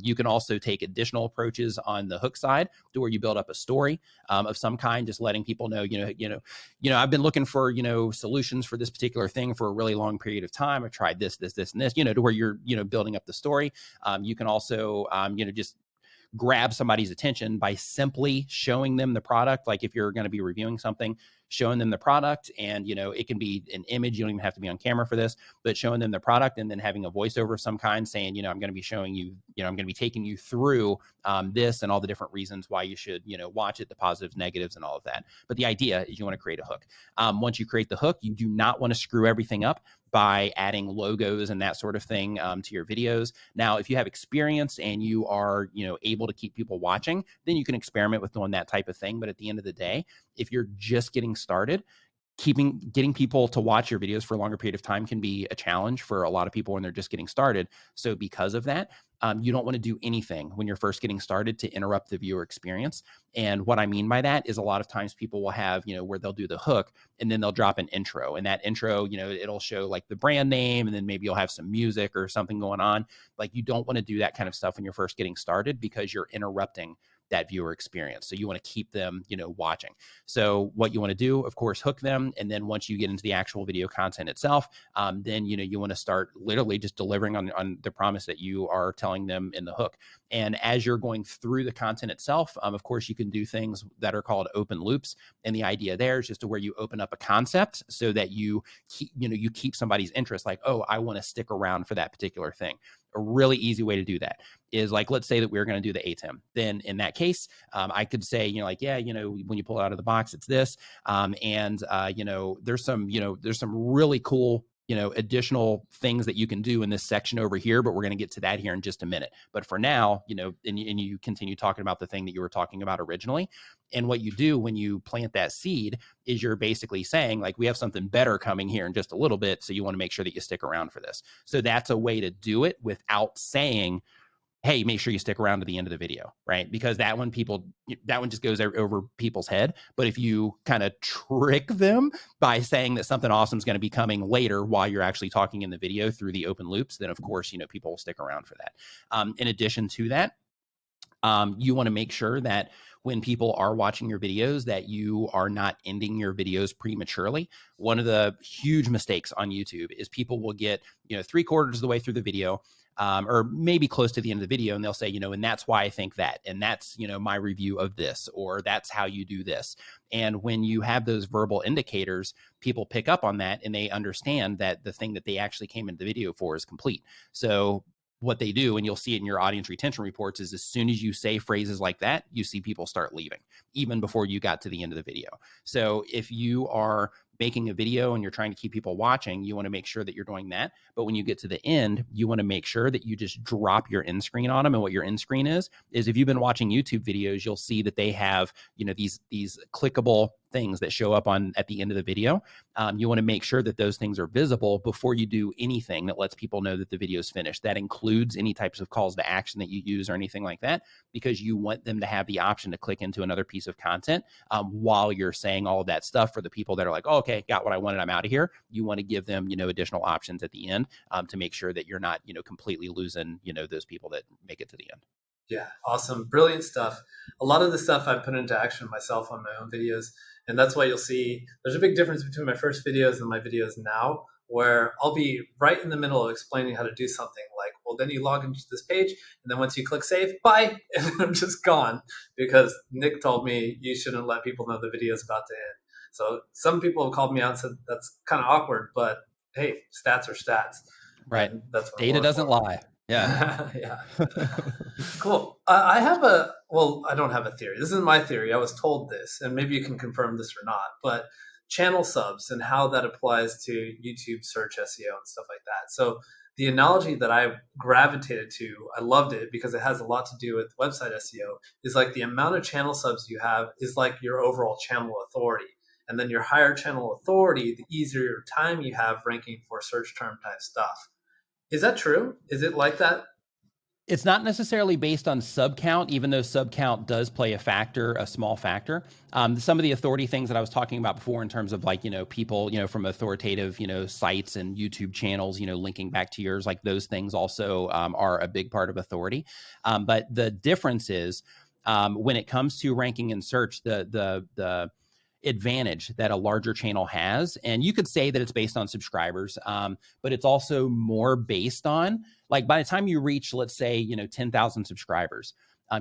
You can also take additional approaches on the hook side to where you build up a story of some kind, just letting people know, I've been looking for, solutions for this particular thing for a really long period of time. I've tried this, and this, to where you're, building up the story. You can also, just grab somebody's attention by simply showing them the product. Like if you're going to be reviewing something, showing them the product, and it can be an image, you don't even have to be on camera for this, but showing them the product and then having a voiceover of some kind saying, I'm going to be showing you, I'm going to be taking you through this and all the different reasons why you should, watch it, the positives, negatives, and all of that. But the idea is you want to create a hook. Once you create the hook, you do not want to screw everything up by adding logos and that sort of thing to your videos. Now, if you have experience and you are, able to keep people watching, then you can experiment with doing that type of thing. But at the end of the day, if you're just getting started, getting people to watch your videos for a longer period of time can be a challenge for a lot of people when they're just getting started. So because of that, you don't want to do anything when you're first getting started to interrupt the viewer experience. And what I mean by that is a lot of times people will have, where they'll do the hook and then they'll drop an intro, and that intro, it'll show like the brand name, and then maybe you'll have some music or something going on. Like, you don't want to do that kind of stuff when you're first getting started, because you're interrupting that viewer experience. So you want to keep them, watching. So what you want to do, of course, hook them. And then once you get into the actual video content itself, then, you want to start literally just delivering on the promise that you are telling them in the hook. And as you're going through the content itself, of course, you can do things that are called open loops. And the idea there is just to where you open up a concept so that you keep somebody's interest, like, oh, I want to stick around for that particular thing. A really easy way to do that is, like, let's say that we're going to do the ATEM. Then in that case, I could say, when you pull it out of the box, it's this. There's some really cool, additional things that you can do in this section over here, but we're going to get to that here in just a minute. But for now, and you continue talking about the thing that you were talking about originally. And what you do when you plant that seed is you're basically saying, like, we have something better coming here in just a little bit. So you want to make sure that you stick around for this. So that's a way to do it without saying, hey, make sure you stick around to the end of the video, right? Because that one just goes over people's head. But if you kind of trick them by saying that something awesome is going to be coming later while you're actually talking in the video through the open loops, then of course, people will stick around for that. In addition to that, you want to make sure that when people are watching your videos, that you are not ending your videos prematurely. One of the huge mistakes on YouTube is people will get, 3/4 of the way through the video, or maybe close to the end of the video, and they'll say, and that's why I think that, and that's, my review of this, or that's how you do this. And when you have those verbal indicators, people pick up on that and they understand that the thing that they actually came into the video for is complete. So what they do, and you'll see it in your audience retention reports, is as soon as you say phrases like that, you see people start leaving, even before you got to the end of the video. So if you are making a video and you're trying to keep people watching, you want to make sure that you're doing that. But when you get to the end, you want to make sure that you just drop your end screen on them. And what your end screen is if you've been watching YouTube videos, you'll see that they have, these clickable things that show up at the end of the video. You want to make sure that those things are visible before you do anything that lets people know that the video is finished. That includes any types of calls to action that you use or anything like that, because you want them to have the option to click into another piece of content while you're saying all of that stuff. For the people that are like, oh, okay, got what I wanted, I'm out of here. You want to give them, additional options at the end to make sure that you're not, completely losing, those people that make it to the end.
Yeah, awesome. Brilliant stuff. A lot of the stuff I put into action myself on my own videos. And that's why you'll see there's a big difference between my first videos and my videos now, where I'll be right in the middle of explaining how to do something like, well, then you log into this page, and then once you click save, bye, and I'm just gone, because Nick told me you shouldn't let people know the video is about to end. So some people have called me out and said that's kind of awkward, but hey, stats are stats.
Right.
And that's what
data doesn't lie. Yeah.
Yeah. Cool. I don't have a theory. This isn't my theory. I was told this, and maybe you can confirm this or not, but channel subs and how that applies to YouTube search SEO and stuff like that. So the analogy that I gravitated to, I loved it because it has a lot to do with website SEO, is like the amount of channel subs you have is like your overall channel authority. And then your higher channel authority, the easier time you have ranking for search term type stuff. Is that true? Is it like that?
It's not necessarily based on sub count, even though sub count does play a small factor. Some of the authority things that I was talking about before in terms of people, from authoritative, sites and YouTube channels, linking back to yours, like those things also are a big part of authority. But the difference is when it comes to ranking in search, the advantage that a larger channel has, and you could say that it's based on subscribers, but it's also more based on, like, by the time you reach, let's say, 10,000 subscribers,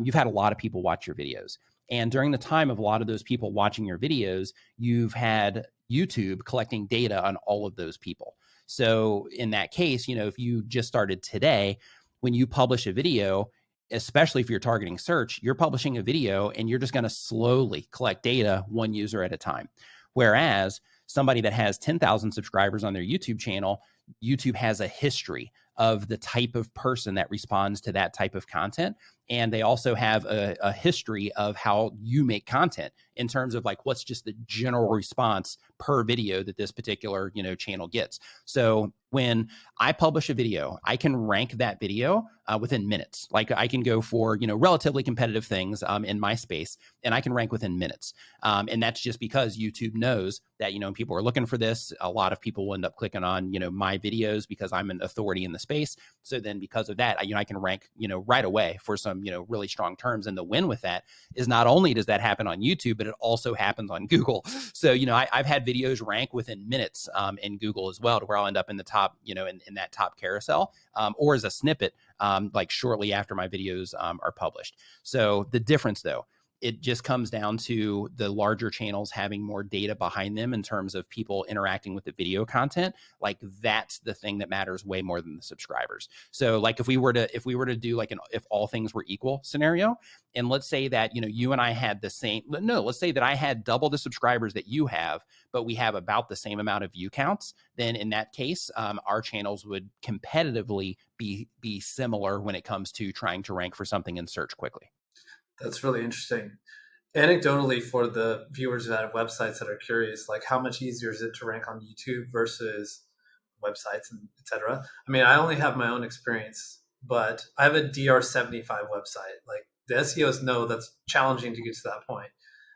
you've had a lot of people watch your videos. And during the time of a lot of those people watching your videos, you've had YouTube collecting data on all of those people. So in that case, if you just started today, when you publish a video, especially if you're targeting search, you're publishing a video and you're just going to slowly collect data one user at a time. Whereas somebody that has 10,000 subscribers on their YouTube channel, YouTube has a history of the type of person that responds to that type of content. And they also have a history of how you make content in terms of like, what's just the general response per video that this particular, channel gets. So when I publish a video, I can rank that video within minutes. Like I can go for, relatively competitive things in my space, and I can rank within minutes. And that's just because YouTube knows that, when people are looking for this, a lot of people will end up clicking on, my videos because I'm an authority in the space. So then because of that, I can rank, right away for some really strong terms. And the win with that is not only does that happen on YouTube, but it also happens on Google. So, I've had videos rank within minutes in Google as well, to where I'll end up in the top, in that top carousel, or as a snippet, like shortly after my videos are published. So the difference, though, it just comes down to the larger channels having more data behind them in terms of people interacting with the video content. Like, that's the thing that matters way more than the subscribers. So like if we were to do like an if all things were equal scenario, and let's say that, you and I had let's say that I had double the subscribers that you have, but we have about the same amount of view counts, then in that case, our channels would competitively be similar when it comes to trying to rank for something in search quickly.
That's really interesting. Anecdotally, for the viewers that have websites that are curious, like how much easier is it to rank on YouTube versus websites and etc. I mean, I only have my own experience, but I have a DR75 website. Like, the SEOs know that's challenging to get to that point.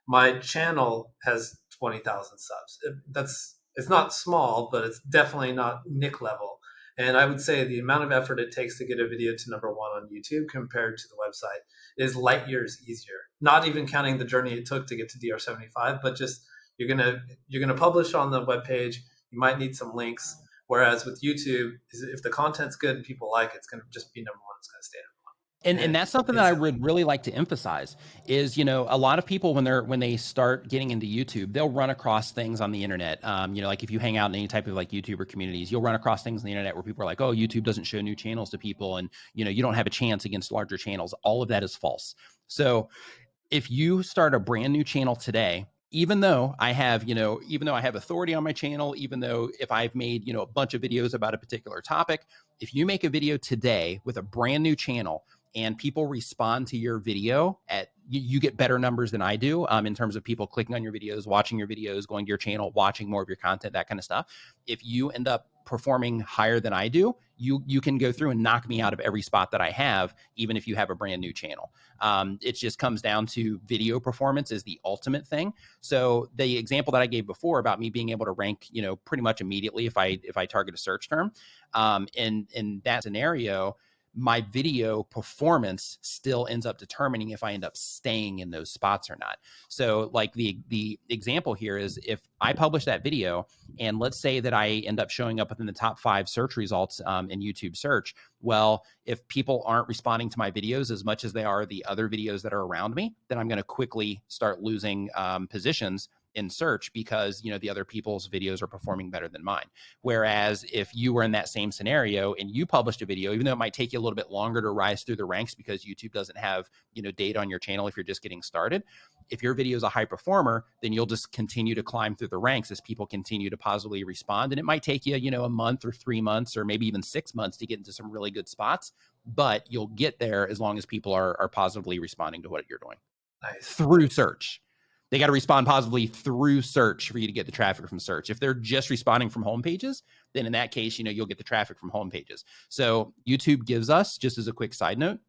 My channel has 20,000 subs. It's not small, but it's definitely not Nick level. And I would say the amount of effort it takes to get a video to number one on YouTube compared to the website is light years easier. Not even counting the journey it took to get to DR75, but just you're gonna publish on the webpage. You might need some links. Whereas with YouTube, if the content's good and people like it, it's gonna just be number one. It's gonna stay number one.
And that's something that I would really like to emphasize is, a lot of people, when they start getting into YouTube, they'll run across things on the internet. Like if you hang out in any type of like YouTuber communities, you'll run across things on the internet where people are like, oh, YouTube doesn't show new channels to people. And, you don't have a chance against larger channels. All of that is false. So if you start a brand new channel today, even though I have authority on my channel, even though if I've made, a bunch of videos about a particular topic, if you make a video today with a brand new channel, and people respond to your video you get better numbers than I do in terms of people clicking on your videos, watching your videos, going to your channel, watching more of your content, that kind of stuff. If you end up performing higher than I do, you can go through and knock me out of every spot that I have, even if you have a brand new channel. It just comes down to video performance is the ultimate thing. So the example that I gave before about me being able to rank, pretty much immediately if I target a search term, in that scenario, my video performance still ends up determining if I end up staying in those spots or not. So like the example here is if I publish that video and let's say that I end up showing up within the top 5 search results in YouTube search. Well, if people aren't responding to my videos as much as they are the other videos that are around me, then I'm going to quickly start losing positions in search because, the other people's videos are performing better than mine. Whereas if you were in that same scenario and you published a video, even though it might take you a little bit longer to rise through the ranks because YouTube doesn't have, data on your channel if you're just getting started, if your video is a high performer, then you'll just continue to climb through the ranks as people continue to positively respond. And it might take you, a month or 3 months or maybe even 6 months to get into some really good spots, but you'll get there as long as people are positively responding to what you're doing.
Nice.
Through search. They got to respond positively through search for you to get the traffic from search. If they're just responding from home pages, then in that case, you'll get the traffic from home pages. So YouTube gives us, just as a quick side note,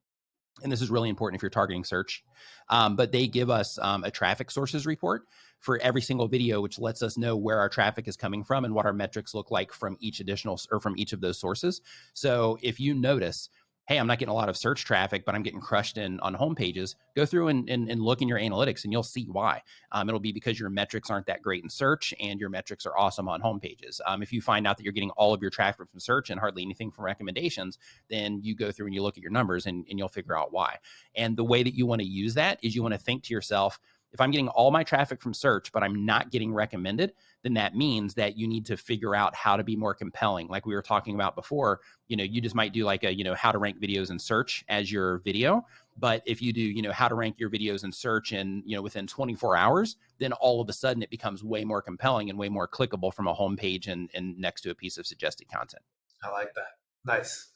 and this is really important if you're targeting search, but they give us a traffic sources report for every single video, which lets us know where our traffic is coming from and what our metrics look like from each of those sources. So if you notice, hey, I'm not getting a lot of search traffic, but I'm getting crushed on home pages, go through and look in your analytics and you'll see why. It'll be because your metrics aren't that great in search and your metrics are awesome on home pages. If you find out that you're getting all of your traffic from search and hardly anything from recommendations, then you go through and you look at your numbers and you'll figure out why. And the way that you want to use that is you want to think to yourself, if I'm getting all my traffic from search, but I'm not getting recommended, then that means that you need to figure out how to be more compelling. Like we were talking about before, you just might do like a, how to rank videos in search as your video. But if you do, how to rank your videos in search and, within 24 hours, then all of a sudden it becomes way more compelling and way more clickable from a homepage and next to a piece of suggested content.
I like that. Nice.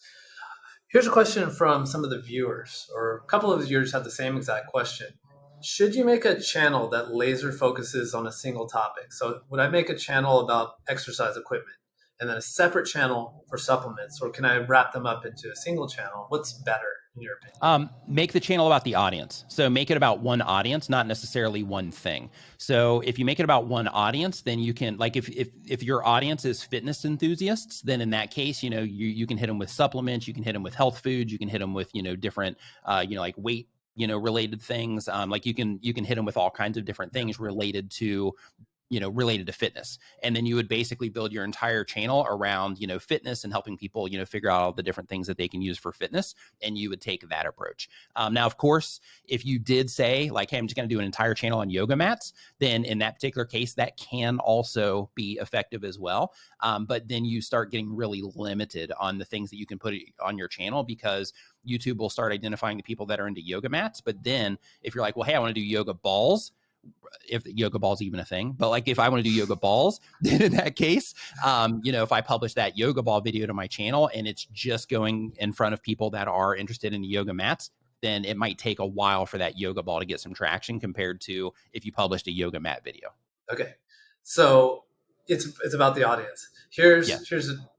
Here's a question from some of the viewers, or a couple of the viewers have the same exact question. Should you make a channel that laser focuses on a single topic? So would I make a channel about exercise equipment and then a separate channel for supplements, or can I wrap them up into a single channel? What's better? in your opinion?
Make the channel about the audience. So make it about one audience, not necessarily one thing. So if you make it about one audience, then you can, like, if your audience is fitness enthusiasts, then in that case, you can hit them with supplements, you can hit them with health foods, you can hit them with, different, like weight, related things. Like you can hit them with all kinds of different things related to fitness. And then you would basically build your entire channel around, fitness and helping people, figure out all the different things that they can use for fitness. And you would take that approach. Now, of course, if you did say like, hey, I'm just going to do an entire channel on yoga mats, then in that particular case, that can also be effective as well. But then you start getting really limited on the things that you can put on your channel, because YouTube will start identifying the people that are into yoga mats. But then if you're like, well, hey, I want to do yoga balls, if the yoga ball is even a thing, but like if I want to do yoga balls, then in that case, if I publish that yoga ball video to my channel and it's just going in front of people that are interested in the yoga mats, then it might take a while for that yoga ball to get some traction compared to if you published a yoga mat video.
Okay. So it's about the audience. Here's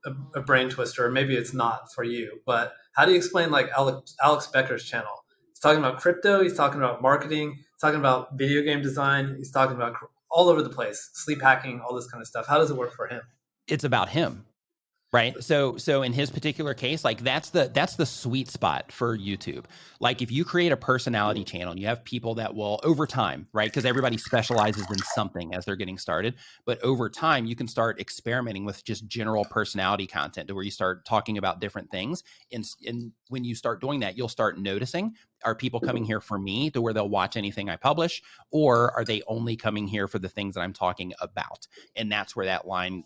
a brain twister, or maybe it's not for you, but how do you explain like Alex Becker's channel? He's talking about crypto, he's talking about marketing, he's talking about video game design, he's talking about all over the place, sleep hacking, all this kind of stuff. How does it work for him?
It's about him. Right. So in his particular case, like that's the sweet spot for YouTube. Like if you create a personality channel and you have people that will over time, right? Because everybody specializes in something as they're getting started. But over time, you can start experimenting with just general personality content to where you start talking about different things. And when you start doing that, you'll start noticing, are people coming here for me to where they'll watch anything I publish, or are they only coming here for the things that I'm talking about? And that's where that line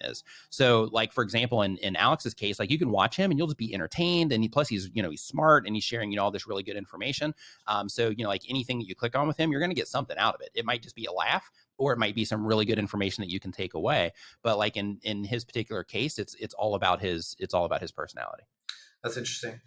is. So like, for example, in Alex's case, like you can watch him and you'll just be entertained. And plus he's smart and he's sharing, all this really good information. So, like anything that you click on with him, you're going to get something out of it. It might just be a laugh, or it might be some really good information that you can take away. But like in his particular case, it's all about his personality.
That's interesting.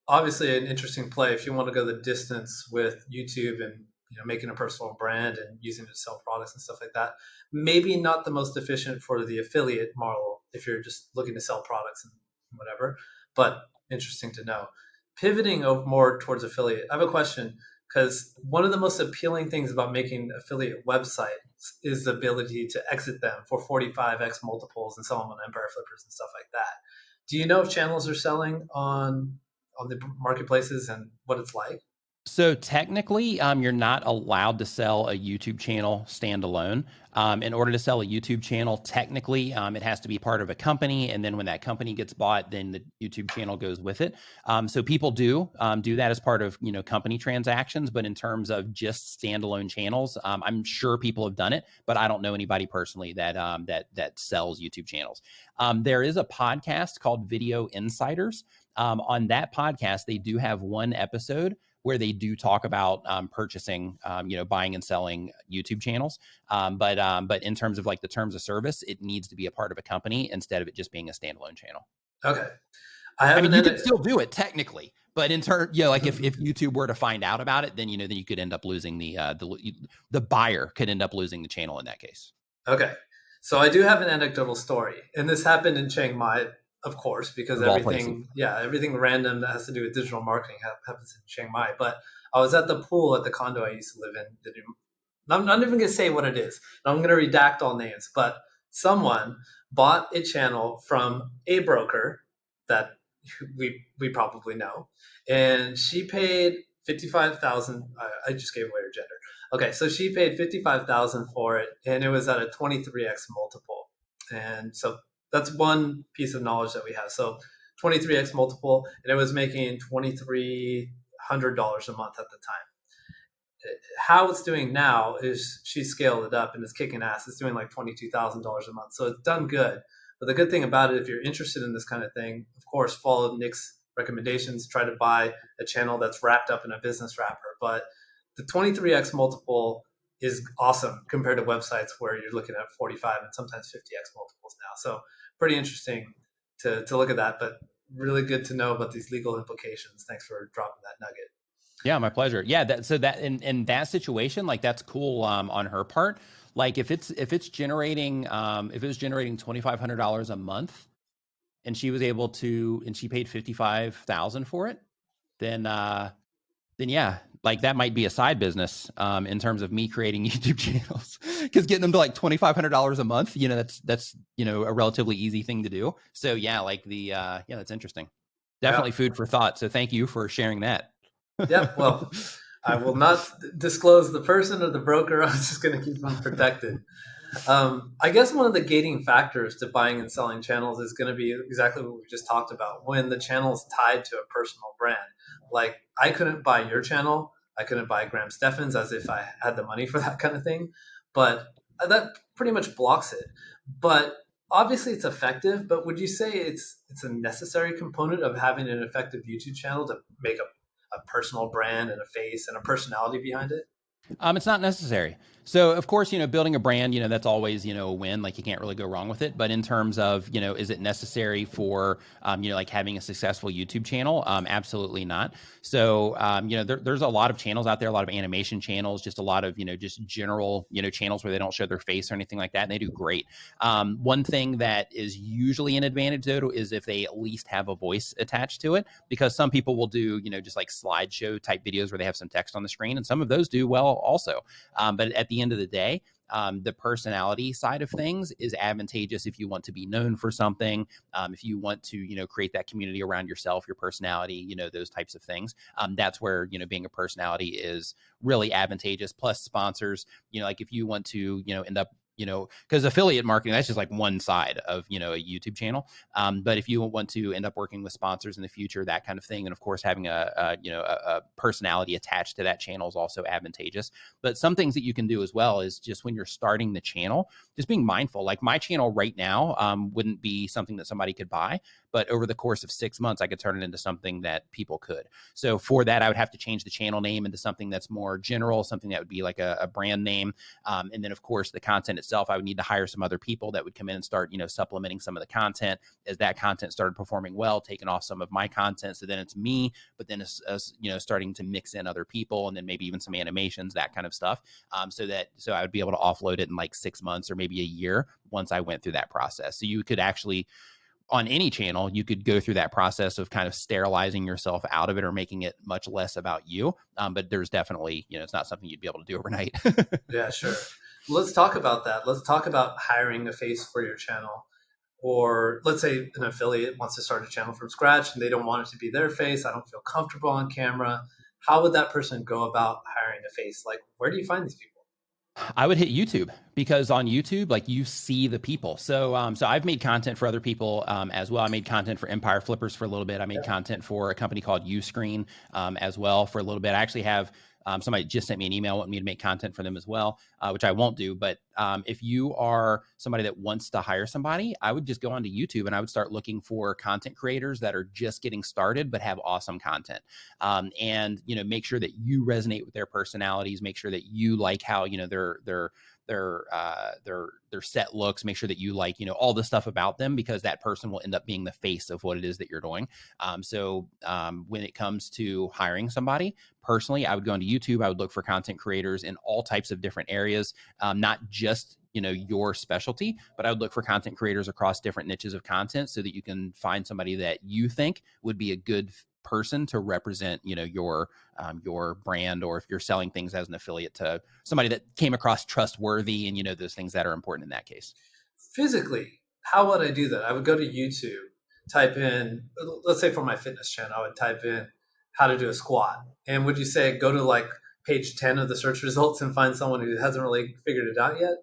Obviously an interesting play if you want to go the distance with YouTube and making a personal brand and using it to sell products and stuff like that. Maybe not the most efficient for the affiliate model if you're just looking to sell products and whatever, but interesting to know. Pivoting more towards affiliate, I have a question, because one of the most appealing things about making affiliate websites is the ability to exit them for 45x multiples and sell them on Empire Flippers and stuff like that. Do you know if channels are selling on the marketplaces and what it's like?
So technically, you're not allowed to sell a YouTube channel standalone. In order to sell a YouTube channel, technically, it has to be part of a company. And then when that company gets bought, then the YouTube channel goes with it. So people do that as part of, company transactions. But in terms of just standalone channels, I'm sure people have done it, but I don't know anybody personally that sells YouTube channels. There is a podcast called Video Insiders. On that podcast, they do have one episode where they do talk about purchasing, buying and selling YouTube channels. But in terms of like the terms of service, it needs to be a part of a company instead of it just being a standalone channel.
Okay.
You can still do it technically, but in terms, like if YouTube were to find out about it, then then you could end up losing the buyer could end up losing the channel in that case.
Okay. So I do have an anecdotal story, and this happened in Chiang Mai, of course, because everything random that has to do with digital marketing happens in Chiang Mai. But I was at the pool at the condo I used to live in. I'm not even going to say what it is. I'm going to redact all names. But someone bought a channel from a broker that we probably know, and she paid $55,000. I just gave away her gender. Okay, so she paid $55,000 for it, and it was at a 23x multiple. And so that's one piece of knowledge that we have. So 23x multiple, and it was making $2,300 a month at the time. How it's doing now is she scaled it up and it's kicking ass. It's doing like $22,000 a month. So it's done good. But the good thing about it, if you're interested in this kind of thing, of course, follow Nick's recommendations. Try to buy a channel that's wrapped up in a business wrapper. But the 23x multiple is awesome compared to websites where you're looking at 45 and sometimes 50x multiples now. So pretty interesting to look at that, but really good to know about these legal implications. Thanks for dropping that nugget.
Yeah, my pleasure. Yeah, so that in that situation, like that's cool on her part. Like if it's generating $2,500 a month, and she was able to, and she paid $55,000 for it, then yeah, like that might be a side business in terms of me creating YouTube channels, because getting them to like $2,500 a month, that's a relatively easy thing to do. So yeah, like yeah, that's interesting. Definitely
Yeah.
food for thought. So thank you for sharing that.
Yep. Well, I will not disclose the person or the broker. I'm just going to keep them protected. I guess one of the gating factors to buying and selling channels is going to be exactly what we just talked about. When the channel is tied to a personal brand, like I couldn't buy your channel, I couldn't buy Graham Stephan's as if I had the money for that kind of thing, but that pretty much blocks it. But obviously, it's effective. But would you say it's a necessary component of having an effective YouTube channel to make a personal brand and a face and a personality behind it?
It's not necessary. So of course, building a brand, that's always, a win. Like you can't really go wrong with it. But in terms of, is it necessary for, like having a successful YouTube channel? Absolutely not. So, there's a lot of channels out there, a lot of animation channels, just a lot of, just general, channels where they don't show their face or anything like that. And they do great. One thing that is usually an advantage though is if they at least have a voice attached to it, because some people will do, just like slideshow type videos where they have some text on the screen, and some of those do well also. But at the end of the day, the personality side of things is advantageous if you want to be known for something, if you want to, create that community around yourself, your personality, those types of things. That's where, being a personality is really advantageous. Plus sponsors, like if you want to, end up, because affiliate marketing, that's just like one side of, a YouTube channel. But if you want to end up working with sponsors in the future, that kind of thing, and of course, having a personality attached to that channel is also advantageous. But some things that you can do as well is just when you're starting the channel, just being mindful. Like my channel right now wouldn't be something that somebody could buy, but over the course of 6 months, I could turn it into something that people could. So for that, I would have to change the channel name into something that's more general, something that would be like a brand name. And then of course the content itself, I would need to hire some other people that would come in and start, supplementing some of the content as that content started performing well, taking off some of my content. So then it's me, but then it's starting to mix in other people and then maybe even some animations, that kind of stuff. So I would be able to offload it in like 6 months or maybe a year once I went through that process. So you could actually, on any channel, you could go through that process of kind of sterilizing yourself out of it or making it much less about you. But there's definitely, it's not something you'd be able to do overnight.
Yeah, sure. Let's talk about that. Let's talk about hiring a face for your channel. Or let's say an affiliate wants to start a channel from scratch and they don't want it to be their face. I don't feel comfortable on camera. How would that person go about hiring a face? Like, where do you find these people?
I would hit YouTube, because on YouTube, like you see the people. So I've made content for other people as well. I made content for Empire Flippers for a little bit. I made content for a company called Uscreen as well for a little bit. I actually have somebody just sent me an email wanting me to make content for them as well, which I won't do. But if you are somebody that wants to hire somebody, I would just go onto YouTube and I would start looking for content creators that are just getting started but have awesome content. And make sure that you resonate with their personalities. Make sure that you like how their set looks. Make sure that you like all the stuff about them, because that person will end up being the face of what it is that you're doing. So when it comes to hiring somebody, personally, I would go into YouTube. I would look for content creators in all types of different areas, not just your specialty, but I would look for content creators across different niches of content so that you can find somebody that you think would be a good person to represent your brand, or if you're selling things as an affiliate, to somebody that came across trustworthy and those things that are important in that case.
Physically, how would I do that? I would go to YouTube, type in, let's say for my fitness channel, I would type in how to do a squat. And would you say go to like page 10 of the search results and find someone who hasn't really figured it out yet?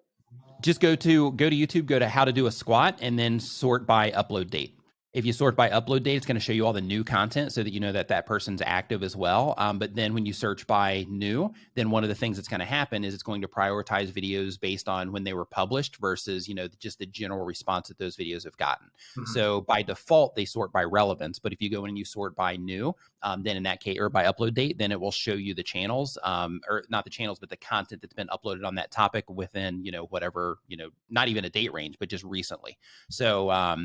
Just go to YouTube, go to how to do a squat, and then sort by upload date. If you sort by upload date, it's going to show you all the new content so that you know that that person's active as well. But then when you search by new, then one of the things that's going to happen is it's going to prioritize videos based on when they were published versus, just the general response that those videos have gotten. Mm-hmm. So by default, they sort by relevance. But if you go in and you sort by new, then in that case, or by upload date, then it will show you the channels, or not the channels, but the content that's been uploaded on that topic within, whatever, not even a date range, but just recently. So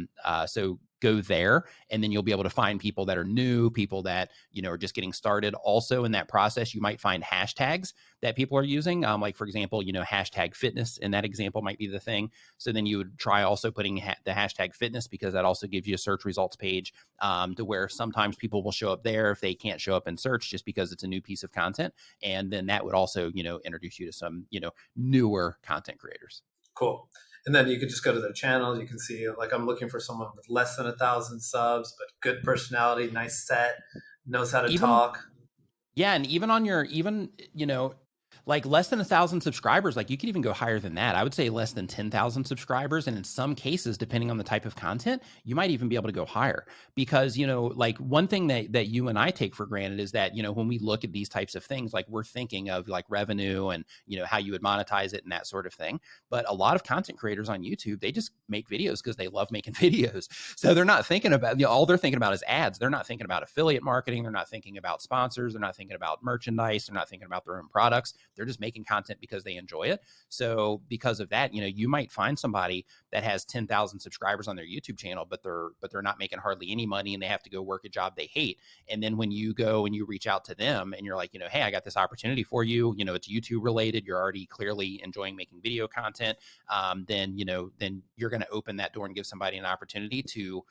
go there, and then you'll be able to find people that are new, people that, are just getting started. Also in that process, you might find hashtags that people are using. Like for example, hashtag fitness in that example might be the thing. So then you would try also putting the hashtag fitness, because that also gives you a search results page, to where sometimes people will show up there if they can't show up in search just because it's a new piece of content. And then that would also, introduce you to some, newer content creators.
Cool. And then you could just go to their channel. You can see, like, I'm looking for someone with less than 1,000 subs, but good personality, nice set, knows how to talk.
Yeah. And even on your, like less than 1,000 subscribers, like you could even go higher than that. I would say less than 10,000 subscribers. And in some cases, depending on the type of content, you might even be able to go higher, because, like one thing that you and I take for granted is that, when we look at these types of things, like we're thinking of like revenue and, how you would monetize it and that sort of thing. But a lot of content creators on YouTube, they just make videos because they love making videos. So they're not thinking about, all they're thinking about is ads. They're not thinking about affiliate marketing. They're not thinking about sponsors. They're not thinking about merchandise. They're not thinking about their own products. They're just making content because they enjoy it. So because of that, you might find somebody that has 10,000 subscribers on their YouTube channel, but they're not making hardly any money, and they have to go work a job they hate. And then when you go and you reach out to them and you're like, hey, I got this opportunity for you, it's YouTube related, you're already clearly enjoying making video content, then you're going to open that door and give somebody an opportunity to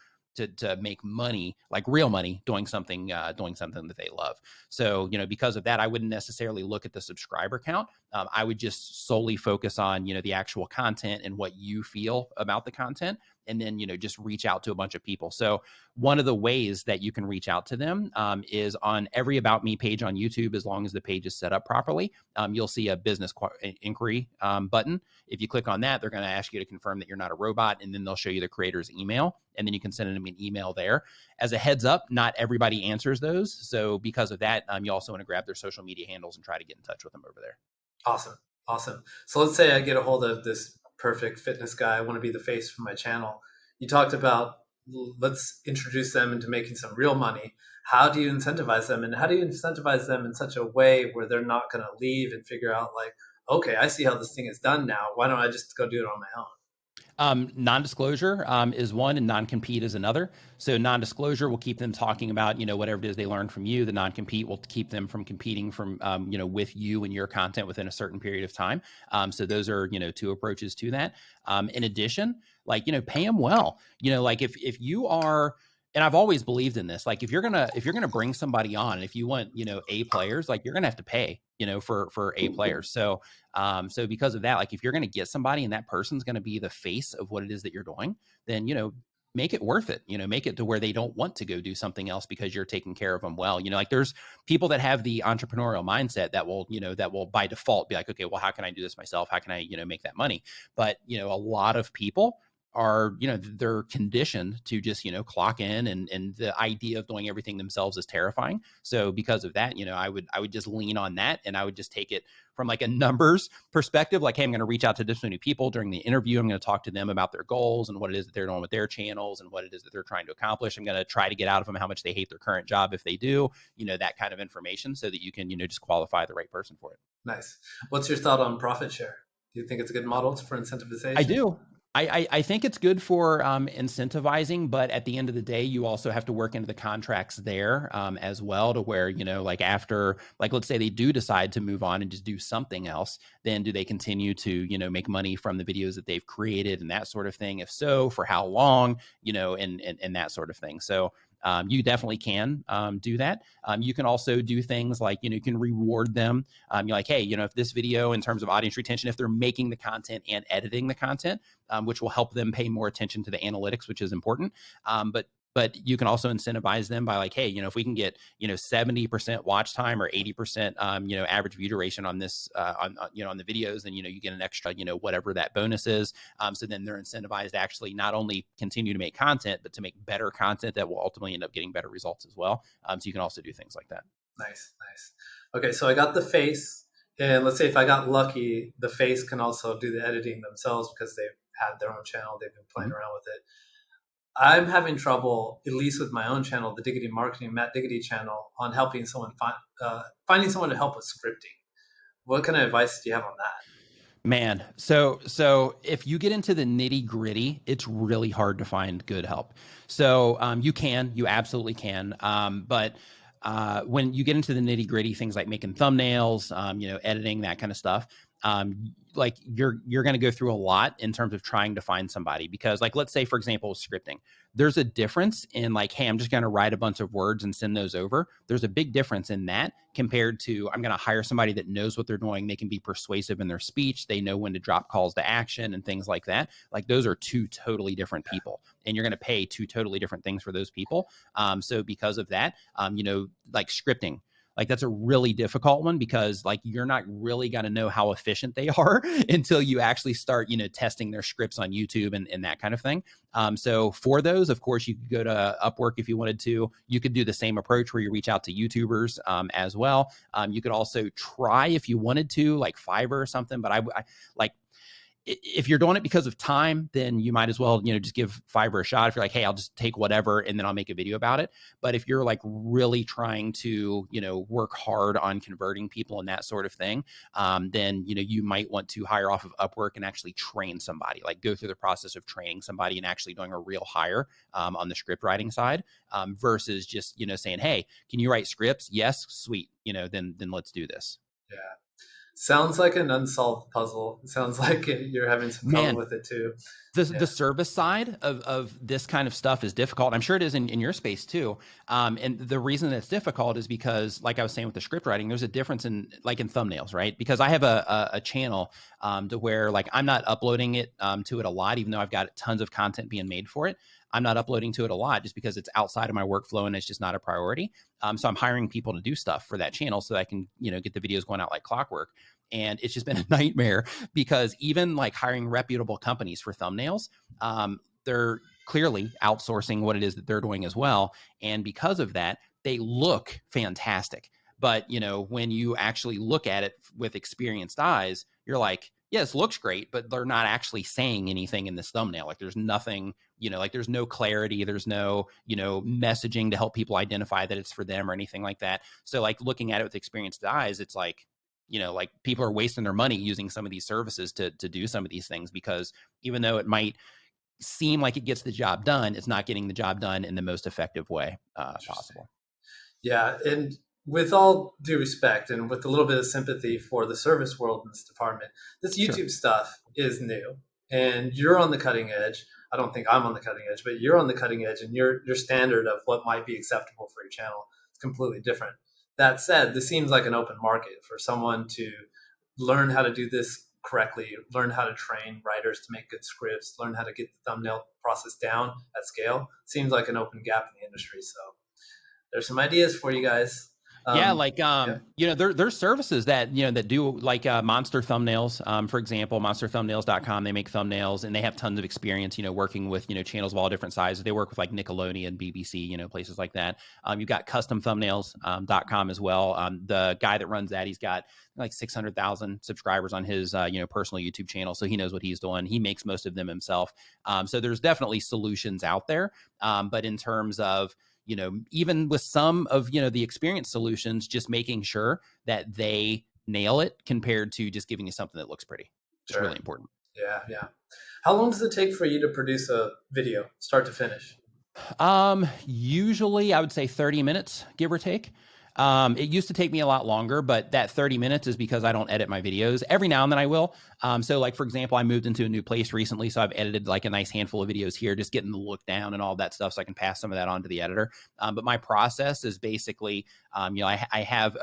make money, like real money, doing something that they love. So, because of that, I wouldn't necessarily look at the subscriber count. I would just solely focus on, the actual content and what you feel about the content. And then, just reach out to a bunch of people. So one of the ways that you can reach out to them is on every About Me page on YouTube. As long as the page is set up properly, you'll see a business inquiry button. If you click on that, they're going to ask you to confirm that you're not a robot, and then they'll show you the creator's email, and then you can send them an email there. As a heads up, not everybody answers those. So because of that, you also want to grab their social media handles and try to get in touch with them over there.
Awesome. So let's say I get a hold of this perfect fitness guy. I want to be the face for my channel. You talked about, let's introduce them into making some real money. How do you incentivize them? And how do you incentivize them in such a way where they're not going to leave and figure out like, okay, I see how this thing is done now. Why don't I just go do it on my own?
Non-disclosure is one, and non-compete is another. So non-disclosure will keep them talking about, whatever it is they learned from you. The non-compete will keep them from competing from, with you and your content within a certain period of time. So those are, two approaches to that. In addition, like, pay them well. Like if you are, and I've always believed in this, like if you're gonna bring somebody on, and if you want, A players, like you're gonna have to pay, for A players. So because of that, like if you're gonna get somebody and that person's gonna be the face of what it is that you're doing, then make it worth it. Make it to where they don't want to go do something else because you're taking care of them well. Like there's people that have the entrepreneurial mindset that will by default be like, okay, well, how can I do this myself? How can I, make that money? But, a lot of people are, they're conditioned to just, clock in, and the idea of doing everything themselves is terrifying. So because of that, I would just lean on that, and I would just take it from like a numbers perspective. Like, hey, I'm going to reach out to this many people during the interview. I'm going to talk to them about their goals and what it is that they're doing with their channels and what it is that they're trying to accomplish. I'm going to try to get out of them how much they hate their current job if they do, that kind of information, so that you can, just qualify the right person for it.
Nice. What's your thought on profit share? Do you think it's a good model for incentivization?
I do. I think it's good for incentivizing, but at the end of the day, you also have to work into the contracts there as well, to where, like after, like, let's say they do decide to move on and just do something else, then do they continue to, make money from the videos that they've created and that sort of thing? If so, for how long, and that sort of thing. So you definitely can do that. You can also do things like, you can reward them. You're like, hey, if this video, in terms of audience retention, if they're making the content and editing the content, which will help them pay more attention to the analytics, which is important. But you can also incentivize them by like, hey, if we can get, 70% watch time or 80%, average view duration on this, on the videos, then, you get an extra, whatever that bonus is. So then they're incentivized to actually not only continue to make content, but to make better content that will ultimately end up getting better results as well. So you can also do things like that.
Nice. Okay, so I got the face, and let's say if I got lucky, the face can also do the editing themselves because they've had their own channel, they've been playing around with it. I'm having trouble, at least with my own channel, the Diggity Marketing, Matt Diggity channel, on helping someone finding someone to help with scripting. What kind of advice do you have on that?
Man, so if you get into the nitty gritty, it's really hard to find good help. So you absolutely can. But when you get into the nitty gritty, things like making thumbnails, editing, that kind of stuff, like you're going to go through a lot in terms of trying to find somebody. Because, like, let's say, for example, scripting, there's a difference in, like, hey, I'm just going to write a bunch of words and send those over. There's a big difference in that compared to, I'm going to hire somebody that knows what they're doing. They can be persuasive in their speech. They know when to drop calls to action and things like that. Like, those are two totally different people, and you're going to pay two totally different things for those people. So because of that, like scripting, like, that's a really difficult one, because, like, you're not really going to know how efficient they are until you actually start, testing their scripts on YouTube and that kind of thing. So for those, of course, you could go to Upwork if you wanted to. You could do the same approach where you reach out to YouTubers as well. You could also try, if you wanted to, like Fiverr or something. But I like, if you're doing it because of time, then you might as well, just give Fiverr a shot. If you're like, hey, I'll just take whatever and then I'll make a video about it. But if you're, like, really trying to, work hard on converting people and that sort of thing, then, you might want to hire off of Upwork and actually train somebody, like go through the process of training somebody and actually doing a real hire on the script writing side, versus just, saying, hey, can you write scripts? Yes. Sweet. Then let's do this.
Yeah. Sounds like an unsolved puzzle. It sounds like you're having some trouble with it too.
The service side of this kind of stuff is difficult. I'm sure it is in your space too. And the reason it's difficult is because, like I was saying with the script writing, there's a difference in thumbnails, right? Because I have a channel to where, like, I'm not uploading it to it a lot, even though I've got tons of content being made for it. I'm not uploading to it a lot just because it's outside of my workflow and it's just not a priority. So I'm hiring people to do stuff for that channel so that I can, get the videos going out like clockwork. And it's just been a nightmare, because even, like, hiring reputable companies for thumbnails, they're clearly outsourcing what it is that they're doing as well. And because of that, they look fantastic. But, when you actually look at it with experienced eyes, you're like, yeah, this looks great, but they're not actually saying anything in this thumbnail. Like, there's nothing, like, there's no clarity. There's no, messaging to help people identify that it's for them or anything like that. So, like, looking at it with experienced eyes, it's like, like, people are wasting their money using some of these services to do some of these things, because even though it might seem like it gets the job done, it's not getting the job done in the most effective way possible.
Yeah. And with all due respect and with a little bit of sympathy for the service world in this department, this YouTube stuff is new and you're on the cutting edge. I don't think I'm on the cutting edge, but you're on the cutting edge, and your standard of what might be acceptable for your channel is completely different. That said, this seems like an open market for someone to learn how to do this correctly, learn how to train writers to make good scripts, learn how to get the thumbnail process down at scale. Seems like an open gap in the industry. So there's some ideas for you guys.
There's services that, that do, like, monster thumbnails, for example, monsterthumbnails.com. They make thumbnails and they have tons of experience, working with, channels of all different sizes. They work with, like, Nickelodeon, BBC, places like that. You've got customthumbnails.com as well. The guy that runs that, he's got like 600,000 subscribers on his, personal YouTube channel. So he knows what he's doing. He makes most of them himself. So there's definitely solutions out there. But in terms of, even with some of, the experience solutions, just making sure that they nail it compared to just giving you something that looks pretty. It's really important.
Yeah. Yeah. How long does it take for you to produce a video, start to finish?
Usually I would say 30 minutes, give or take. It used to take me a lot longer, but that 30 minutes is because I don't edit my videos. Every now and then I will. So, like, for example, I moved into a new place recently, so I've edited, like, a nice handful of videos here, just getting the look down and all that stuff so I can pass some of that on to the editor. But my process is basically, I have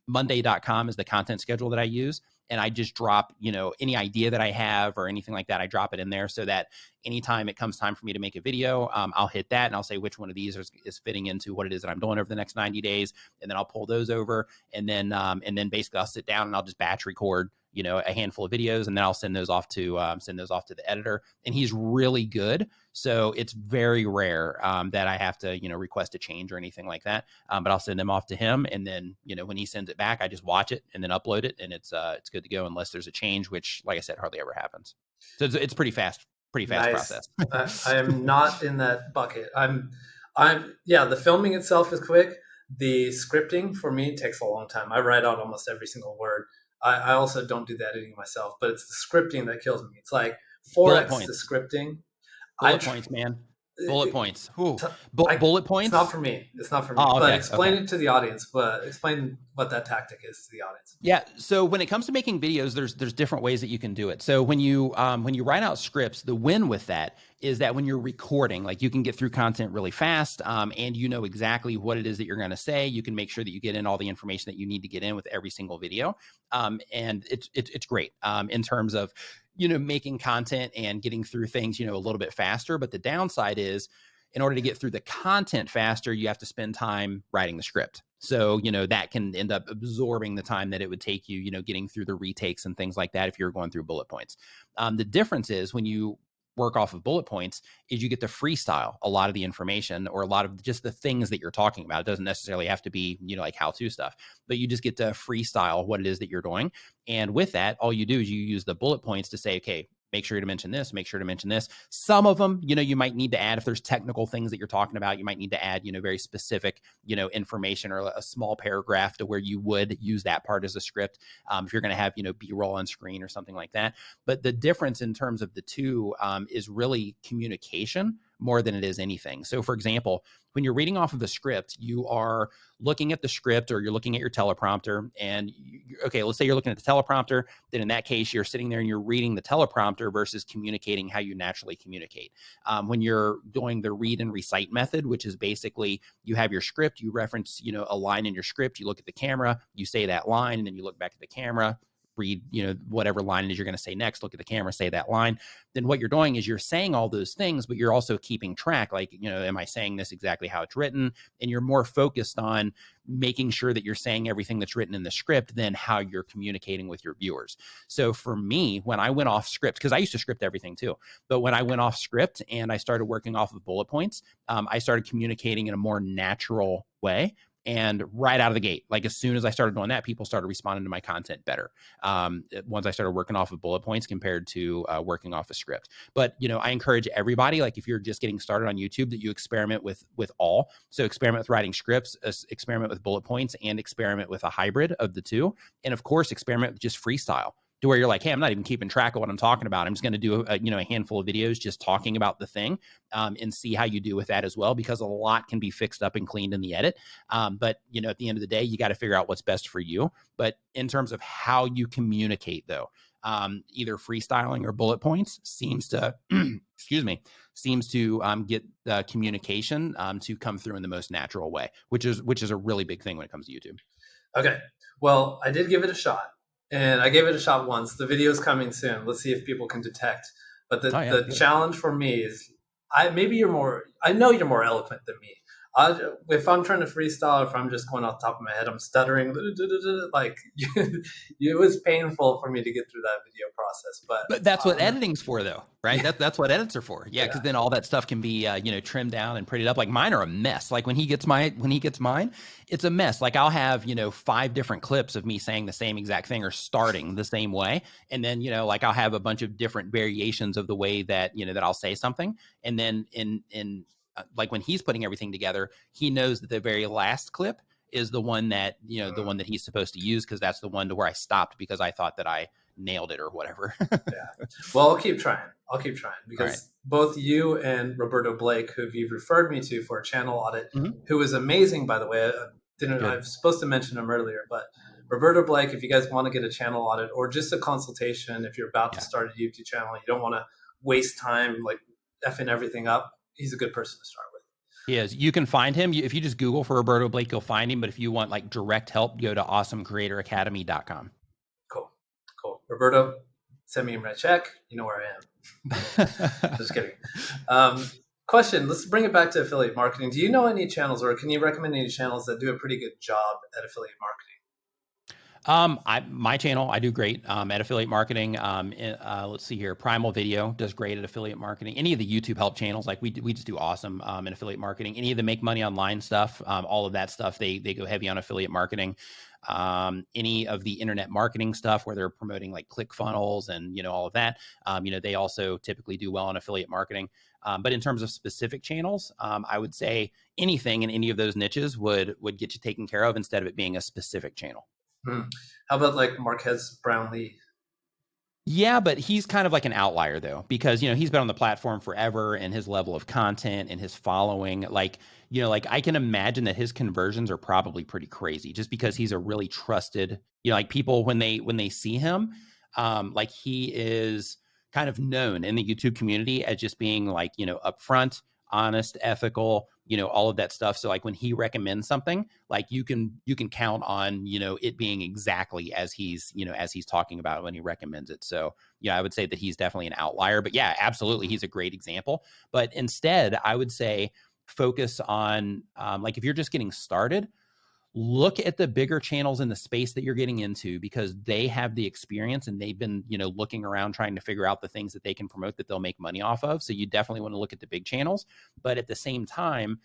Monday.com is the content schedule that I use. And I just drop, any idea that I have or anything like that, I drop it in there so that anytime it comes time for me to make a video, I'll hit that and I'll say which one of these is fitting into what it is that I'm doing over the next 90 days. And then I'll pull those over. And then basically I'll sit down and I'll just batch record, a handful of videos, and then I'll send those off to the editor. And he's really good. So it's very rare that I have to, request a change or anything like that. But I'll send them off to him. And then, when he sends it back, I just watch it and then upload it, and it's good to go unless there's a change, which, like I said, hardly ever happens. So it's pretty fast process.
I am not in that bucket. The filming itself is quick. The scripting for me takes a long time. I write out almost every single word. I also don't do the editing myself, but it's the scripting that kills me. It's like
Bullet
4x the
points.
scripting.
Bullet points, man. Bullet points. Ooh. Bullet
It's not
points.
for me. It's not for me.
Oh,
But
okay.
explain
Okay.
it to the audience. But explain what that tactic is to the audience.
Yeah. So when it comes to making videos, there's different ways that you can do it. So when you write out scripts, the win with that is that when you're recording, like you can get through content really fast, and you know exactly what it is that you're going to say. You can make sure that you get in all the information that you need to get in with every single video, and it's great in terms of making content and getting through things a little bit faster. But the downside is, in order to get through the content faster, you have to spend time writing the script. So, that can end up absorbing the time that it would take you, getting through the retakes and things like that if you're going through bullet points. The difference is when you work off of bullet points is you get to freestyle a lot of the information or a lot of just the things that you're talking about. It doesn't necessarily have to be, like how-to stuff, but you just get to freestyle what it is that you're doing. And with that, all you do is you use the bullet points to say, okay, make sure to mention this, make sure to mention this. Some of them, you might need to add, if there's technical things that you're talking about, you might need to add, very specific, information or a small paragraph to where you would use that part as a script. If you're going to have, B-roll on screen or something like that. But the difference in terms of the two is really communication more than it is anything. So for example, when you're reading off of the script, you are looking at the script or you're looking at your teleprompter and okay, let's say you're looking at the teleprompter, then in that case, you're sitting there and you're reading the teleprompter versus communicating how you naturally communicate. When you're doing the read and recite method, which is basically you have your script, you reference, a line in your script, you look at the camera, you say that line, and then you look back at the camera, read, whatever line it is you're going to say next, look at the camera, say that line. Then what you're doing is you're saying all those things, but you're also keeping track. Like, am I saying this exactly how it's written? And you're more focused on making sure that you're saying everything that's written in the script than how you're communicating with your viewers. So for me, when I went off script, because I used to script everything too, but when I went off script and I started working off of bullet points, I started communicating in a more natural way. And right out of the gate, like as soon as I started doing that, people started responding to my content better. Once I started working off of bullet points compared to working off a script. But, I encourage everybody, like if you're just getting started on YouTube, that you experiment with all. So experiment with writing scripts, experiment with bullet points, and experiment with a hybrid of the two. And of course, experiment with just freestyle, to where you're like, hey, I'm not even keeping track of what I'm talking about. I'm just going to do a handful of videos just talking about the thing, and see how you do with that as well, because a lot can be fixed up and cleaned in the edit. But at the end of the day, you got to figure out what's best for you. But in terms of how you communicate though, either freestyling or bullet points seems to, seems to get the communication to come through in the most natural way, which is a really big thing when it comes to YouTube.
Okay. Well, I did give it a shot. And I gave it a shot once. The video's coming soon. Let's see if people can detect. But the challenge for me is, I know you're more eloquent than me. If I'm trying to freestyle, if I'm just going off the top of my head, I'm stuttering. Like it was painful for me to get through that video process.
But that's what editing's for, though, right? That's what edits are for. Yeah, because then all that stuff can be trimmed down and prettied up. Like mine are a mess. Like when he gets mine, it's a mess. Like I'll have 5 different clips of me saying the same exact thing or starting the same way, and then like I'll have a bunch of different variations of the way that that I'll say something, and then in like when he's putting everything together, he knows that the very last clip is the one that, the one that he's supposed to use, because that's the one to where I stopped because I thought that I nailed it or whatever.
Yeah. Well, I'll keep trying because both you and Roberto Blake, who you've referred me to for a channel audit, who is amazing, by the way. I was supposed to mention him earlier, but Roberto Blake, if you guys want to get a channel audit or just a consultation, if you're about to start a YouTube channel, you don't want to waste time like effing everything up, he's a good person to start with.
He is. You can find him. If you just Google for Roberto Blake, you'll find him. But if you want like direct help, go to awesomecreatoracademy.com.
Cool. Roberto, send me my check. You know where I am. Just kidding. Question. Let's bring it back to affiliate marketing. Do you know any channels, or can you recommend any channels that do a pretty good job at affiliate marketing?
My channel, I do great at affiliate marketing. Let's see here. Primal Video does great at affiliate marketing. Any of the YouTube help channels, like we just do awesome in affiliate marketing. Any of the make money online stuff, all of that stuff, they go heavy on affiliate marketing. Any of the internet marketing stuff where they're promoting like ClickFunnels and all of that, they also typically do well on affiliate marketing. But in terms of specific channels, I would say anything in any of those niches would get you taken care of instead of it being a specific channel.
How about like Marquez Brownlee?
Yeah, but he's kind of like an outlier though, because he's been on the platform forever, and his level of content and his following, like like I can imagine that his conversions are probably pretty crazy, just because he's a really trusted, like people when they see him, like he is kind of known in the YouTube community as just being like upfront, honest, ethical, all of that stuff. So like when he recommends something, like you can count on it being exactly as he's talking about it when he recommends it. So yeah, I would say that he's definitely an outlier, but yeah, absolutely, he's a great example. But instead, I would say focus on like if you're just getting started, look at the bigger channels in the space that you're getting into, because they have the experience and they've been looking around trying to figure out the things that they can promote that they'll make money off of. So you definitely want to look at the big channels, but at the same time,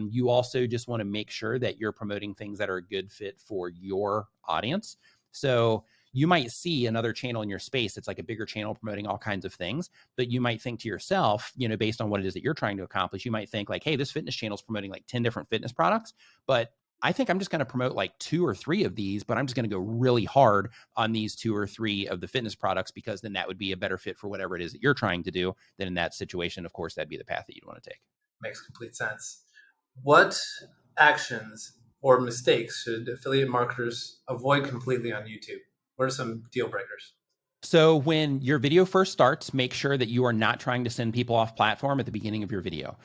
you also just want to make sure that you're promoting things that are a good fit for your audience. So you might see another channel in your space that's like a bigger channel promoting all kinds of things, but you might think to yourself, based on what it is that you're trying to accomplish, you might think like, hey, this fitness channel is promoting like 10 different fitness products, but I think I'm just going to promote like 2 or 3 of these, but I'm just going to go really hard on these 2 or 3 of the fitness products, because then that would be a better fit for whatever it is that you're trying to do. Then in that situation, of course, that'd be the path that you'd want to take.
Makes complete sense. What actions or mistakes should affiliate marketers avoid completely on YouTube? What are some deal breakers?
So when your video first starts, make sure that you are not trying to send people off platform at the beginning of your video.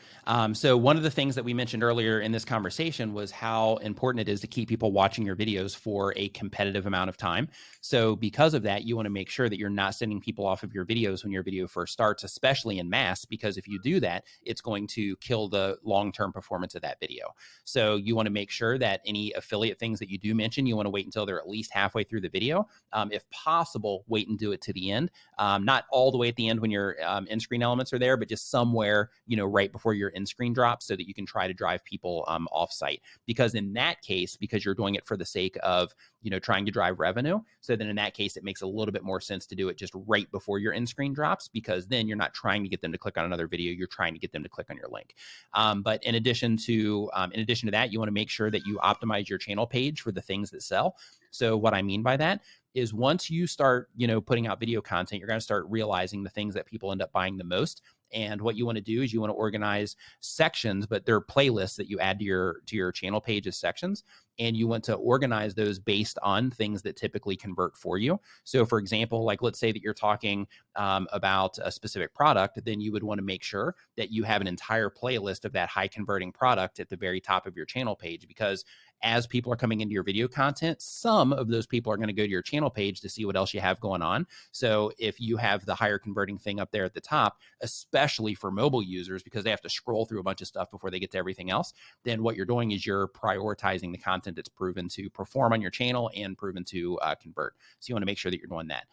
So one of the things that we mentioned earlier in this conversation was how important it is to keep people watching your videos for a competitive amount of time. So because of that, you want to make sure that you're not sending people off of your videos when your video first starts, especially in mass, because if you do that, it's going to kill the long-term performance of that video. So you want to make sure that any affiliate things that you do mention, you want to wait until they're at least halfway through the video. If possible, wait and do it to the end. Not all the way at the end when your end screen elements are there, but just somewhere, right before your end screen drops, so that you can try to drive people off site. Because in that case, because you're doing it for the sake of, trying to drive revenue. So then in that case, it makes a little bit more sense to do it just right before your end screen drops, because then you're not trying to get them to click on another video. You're trying to get them to click on your link. But in addition to that, you want to make sure that you optimize your channel page for the things that sell. So what I mean by that is once you start, putting out video content, you're going to start realizing the things that people end up buying the most. And what you want to do is you want to organize sections, but they're playlists that you add to your channel page as sections. And you want to organize those based on things that typically convert for you. So for example, like let's say that you're talking about a specific product, then you would want to make sure that you have an entire playlist of that high converting product at the very top of your channel page, because as people are coming into your video content, some of those people are going to go to your channel page to see what else you have going on. So if you have the higher converting thing up there at the top, especially for mobile users, because they have to scroll through a bunch of stuff before they get to everything else, then what you're doing is you're prioritizing the content that's proven to perform on your channel and proven to convert. So you want to make sure that you're doing that.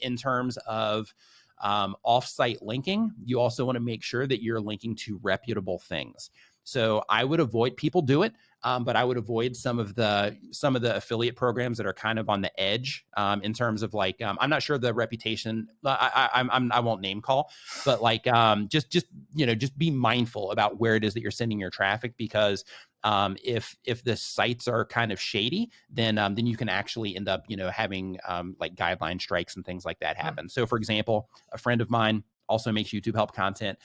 In terms of off-site linking, you also want to make sure that you're linking to reputable things. So I would avoid, people do it, but I would avoid some of the affiliate programs that are kind of on the edge in terms of like, I'm not sure the reputation. I won't name call, but like just be mindful about where it is that you're sending your traffic, because if the sites are kind of shady, then you can actually end up having like guideline strikes and things like that happen. So for example, a friend of mine also makes YouTube help content.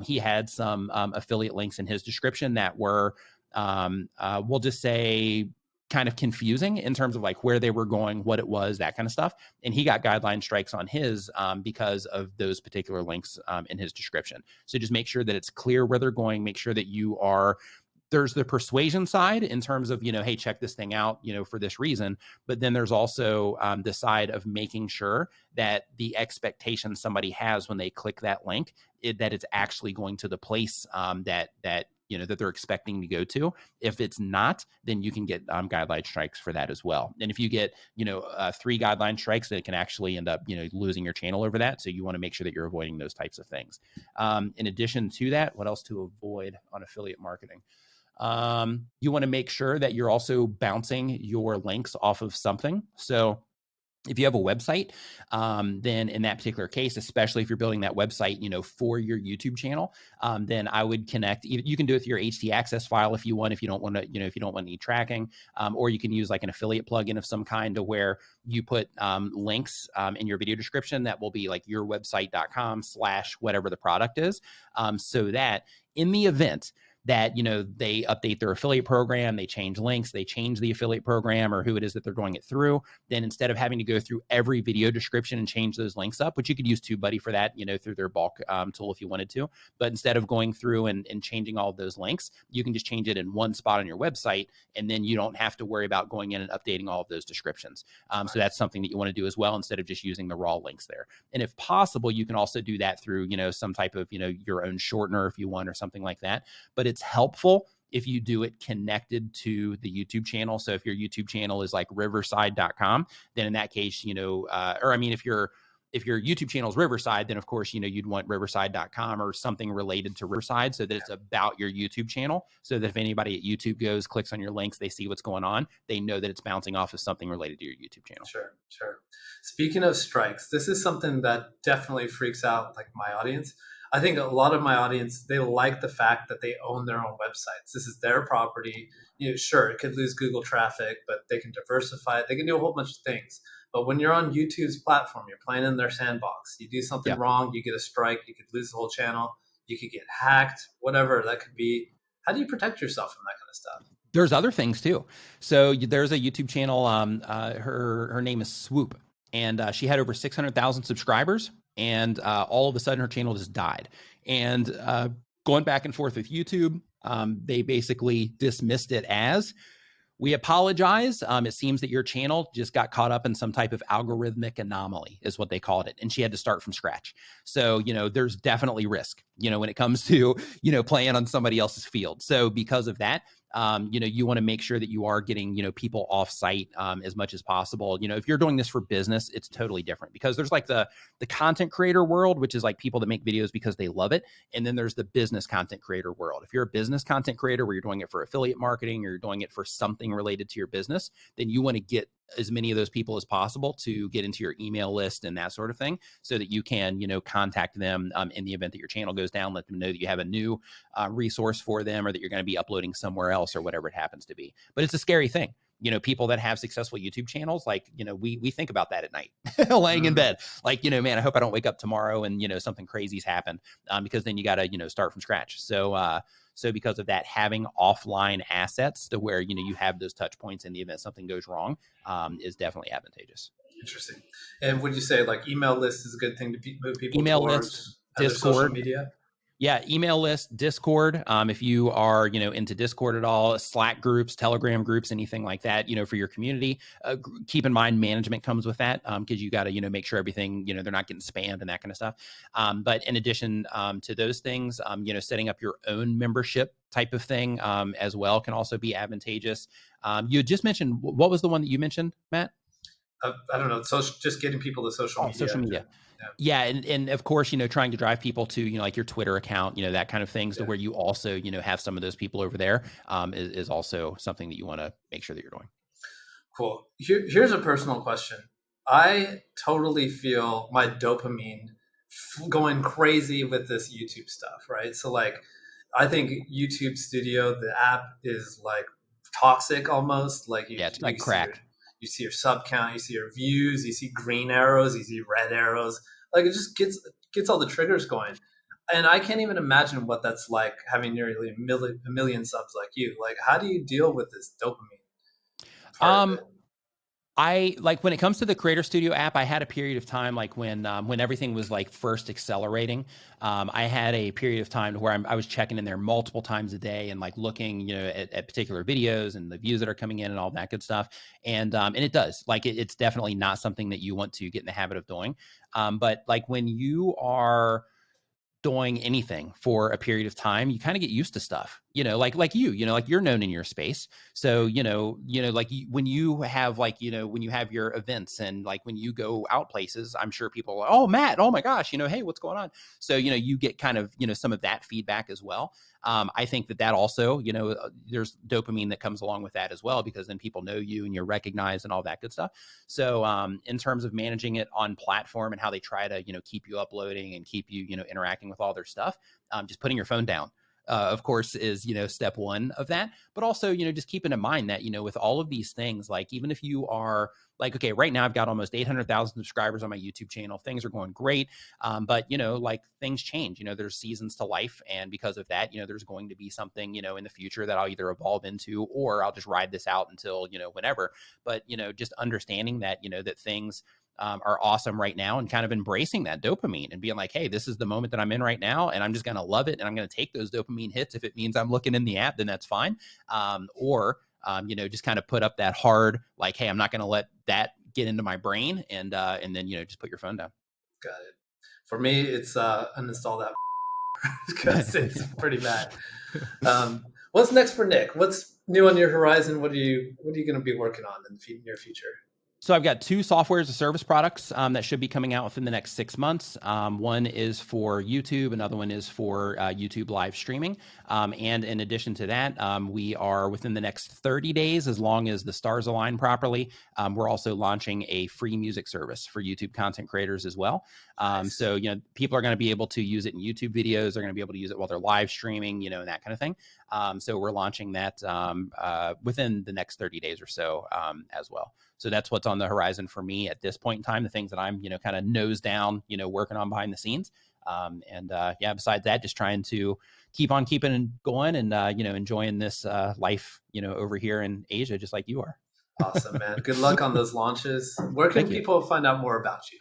He had some affiliate links in his description that were, we'll just say, kind of confusing in terms of like where they were going, what it was, that kind of stuff. And he got guideline strikes on his because of those particular links in his description. So just make sure that it's clear where they're going. Make sure that you are, there's the persuasion side in terms of, hey, check this thing out, for this reason. But then there's also the side of making sure that the expectation somebody has when they click that link, that it's actually going to the place that they're expecting to go to. If it's not, then you can get guideline strikes for that as well. And if you get, 3 guideline strikes, then it can actually end up, losing your channel over that. So you want to make sure that you're avoiding those types of things. In addition to that, what else to avoid on affiliate marketing? You want to make sure that you're also bouncing your links off of something. So If you have a website, then in that particular case, especially if you're building that website, for your YouTube channel, then I would connect. You can do it with your htaccess file if you want. If you don't want to, if you don't want any tracking, or you can use like an affiliate plugin of some kind to where you put links in your video description that will be like yourwebsite.com/whatever the product is, so that in the event that, they update their affiliate program, they change links, they change the affiliate program or who it is that they're going it through, then instead of having to go through every video description and change those links up, which you could use TubeBuddy for that, through their bulk tool if you wanted to, but instead of going through and changing all of those links, you can just change it in one spot on your website, and then you don't have to worry about going in and updating all of those descriptions. So that's something that you want to do as well, instead of just using the raw links there. And if possible, you can also do that through, some type of, your own shortener if you want, or something like that. But it's helpful if you do it connected to the YouTube channel. So if your YouTube channel is like riverside.com, then in that case, if your YouTube channel is Riverside, then of course, you'd want riverside.com or something related to Riverside, so that it's about your YouTube channel, so that if anybody at YouTube goes, clicks on your links, they see what's going on, they know that it's bouncing off of something related to your YouTube channel.
Sure. Speaking of strikes, this is something that definitely freaks out like my audience. I think a lot of my audience, they like the fact that they own their own websites. This is their property. Sure, it could lose Google traffic, but they can diversify it. They can do a whole bunch of things. But when you're on YouTube's platform, you're playing in their sandbox. You do something wrong, you get a strike, you could lose the whole channel, you could get hacked, whatever that could be. How do you protect yourself from that kind of stuff?
There's other things too. So there's a YouTube channel. Her name is Swoop, and she had over 600,000 subscribers. And all of a sudden, her channel just died. And going back and forth with YouTube, they basically dismissed it as, we apologize. It seems that your channel just got caught up in some type of algorithmic anomaly, is what they called it. And she had to start from scratch. So, there's definitely risk, when it comes to, playing on somebody else's field. So because of that, you want to make sure that you are getting, people off site as much as possible. If you're doing this for business, it's totally different, because there's like the content creator world, which is like people that make videos because they love it. And then there's the business content creator world. If you're a business content creator where you're doing it for affiliate marketing, or you're doing it for something related to your business, then you want to get as many of those people as possible to get into your email list and that sort of thing, so that you can, contact them in the event that your channel goes down, let them know that you have a new resource for them, or that you're going to be uploading somewhere else, or whatever it happens to be. But it's a scary thing. People that have successful YouTube channels, like, we think about that at night, laying in bed, like, man, I hope I don't wake up tomorrow and, something crazy's happened, because then you got to, start from scratch. So because of that, having offline assets to where, you have those touch points in the event something goes wrong, is definitely advantageous.
Interesting. And would you say like email list is a good thing to move people
email
towards
list,
Discord, social
Discord
media?
Yeah, email list, Discord. If you are, into Discord at all, Slack groups, Telegram groups, anything like that, for your community, keep in mind management comes with that, because you got to, make sure everything, they're not getting spammed and that kind of stuff. But in addition to those things, setting up your own membership type of thing as well can also be advantageous. You just mentioned, what was the one that you mentioned, Matt?
I don't know. Just getting people to social media.
Social media. Yeah. And of course, trying to drive people to, like your Twitter account, that kind of things, to where you also, have some of those people over there, is also something that you want to make sure that you're doing.
Cool. Here's a personal question. I totally feel my dopamine going crazy with this YouTube stuff, right? So like, I think YouTube Studio, the app, is like toxic almost. Like
it's like crack.
You see your sub count, you see your views, you see green arrows, you see red arrows. Like it just gets all the triggers going. And I can't even imagine what that's like, having nearly a million subs like you. Like, how do you deal with this dopamine?
I like, when it comes to the Creator Studio app, I had a period of time, like when everything was like first accelerating, I had a period of time where I was checking in there multiple times a day and like looking, at particular videos and the views that are coming in and all that good stuff. And it does, like, it's definitely not something that you want to get in the habit of doing. But like when you are doing anything for a period of time, you kind of get used to stuff, like like you're known in your space. So, like when you have when you have your events and like when you go out places, I'm sure people are like, oh, Matt, oh my gosh, hey, what's going on? So, you get kind of, some of that feedback as well. I think that also, there's dopamine that comes along with that as well, because then people know you and you're recognized and all that good stuff. So in terms of managing it on platform and how they try to, keep you uploading and keep you, interacting with all their stuff, just putting your phone down. Of course, is, step one of that. But also, just keeping in mind that, with all of these things, like even if you are like, okay, right now I've got almost 800,000 subscribers on my YouTube channel. Things are going great. But, like things change, there's seasons to life. And because of that, there's going to be something, in the future that I'll either evolve into, or I'll just ride this out until, whenever. But, just understanding that, that things are awesome right now, and kind of embracing that dopamine and being like, hey, this is the moment that I'm in right now, and I'm just going to love it. And I'm going to take those dopamine hits. If it means I'm looking in the app, then that's fine. Or just kind of put up that hard, like, hey, I'm not going to let that get into my brain, and then, just put your phone down.
Got it. For me, it's uninstall that because it's pretty bad. What's next for Nick? What's new on your horizon? What are you going to be working on in the near future?
So I've got 2 software as a service products that should be coming out within the next 6 months. One is for YouTube, another one is for YouTube live streaming. And in addition to that, we are within the next 30 days, as long as the stars align properly, we're also launching a free music service for YouTube content creators as well. Nice. So, people are going to be able to use it in YouTube videos. They're going to be able to use it while they're live streaming, and that kind of thing. So we're launching that within the next 30 days or so as well. So that's what's on the horizon for me at this point in time, the things that I'm, kind of nose down, working on behind the scenes. Besides that, just trying to keep on keeping going and, enjoying this life, over here in Asia, just like you are.
Awesome, man. Good luck on those launches. Where can people find out more about you?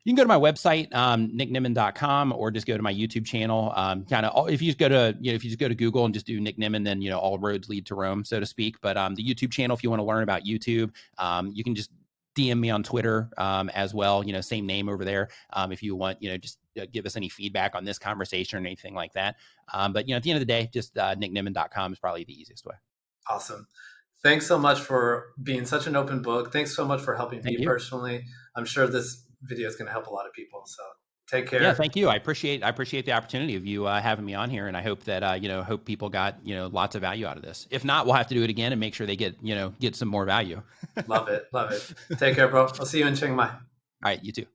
You can go to my website, nicknimmin.com, or just go to my YouTube channel. If you just go to Google and just do Nick Nimmin, then, all roads lead to Rome, so to speak. But the YouTube channel, if you want to learn about YouTube, you can just DM me on Twitter as well. Same name over there. If you want, just give us any feedback on this conversation or anything like that. But at the end of the day, just nicknimmin.com is probably the easiest way.
Awesome. Thanks so much for being such an open book. Thanks so much for helping me personally. I'm sure this video is going to help a lot of people. So take care.
Yeah, thank you. I appreciate the opportunity of you having me on here, and I hope that hope people got lots of value out of this. If not, we'll have to do it again and make sure they get some more value.
Love it. Take care, bro. I'll see you in Chiang Mai.
All right, you too.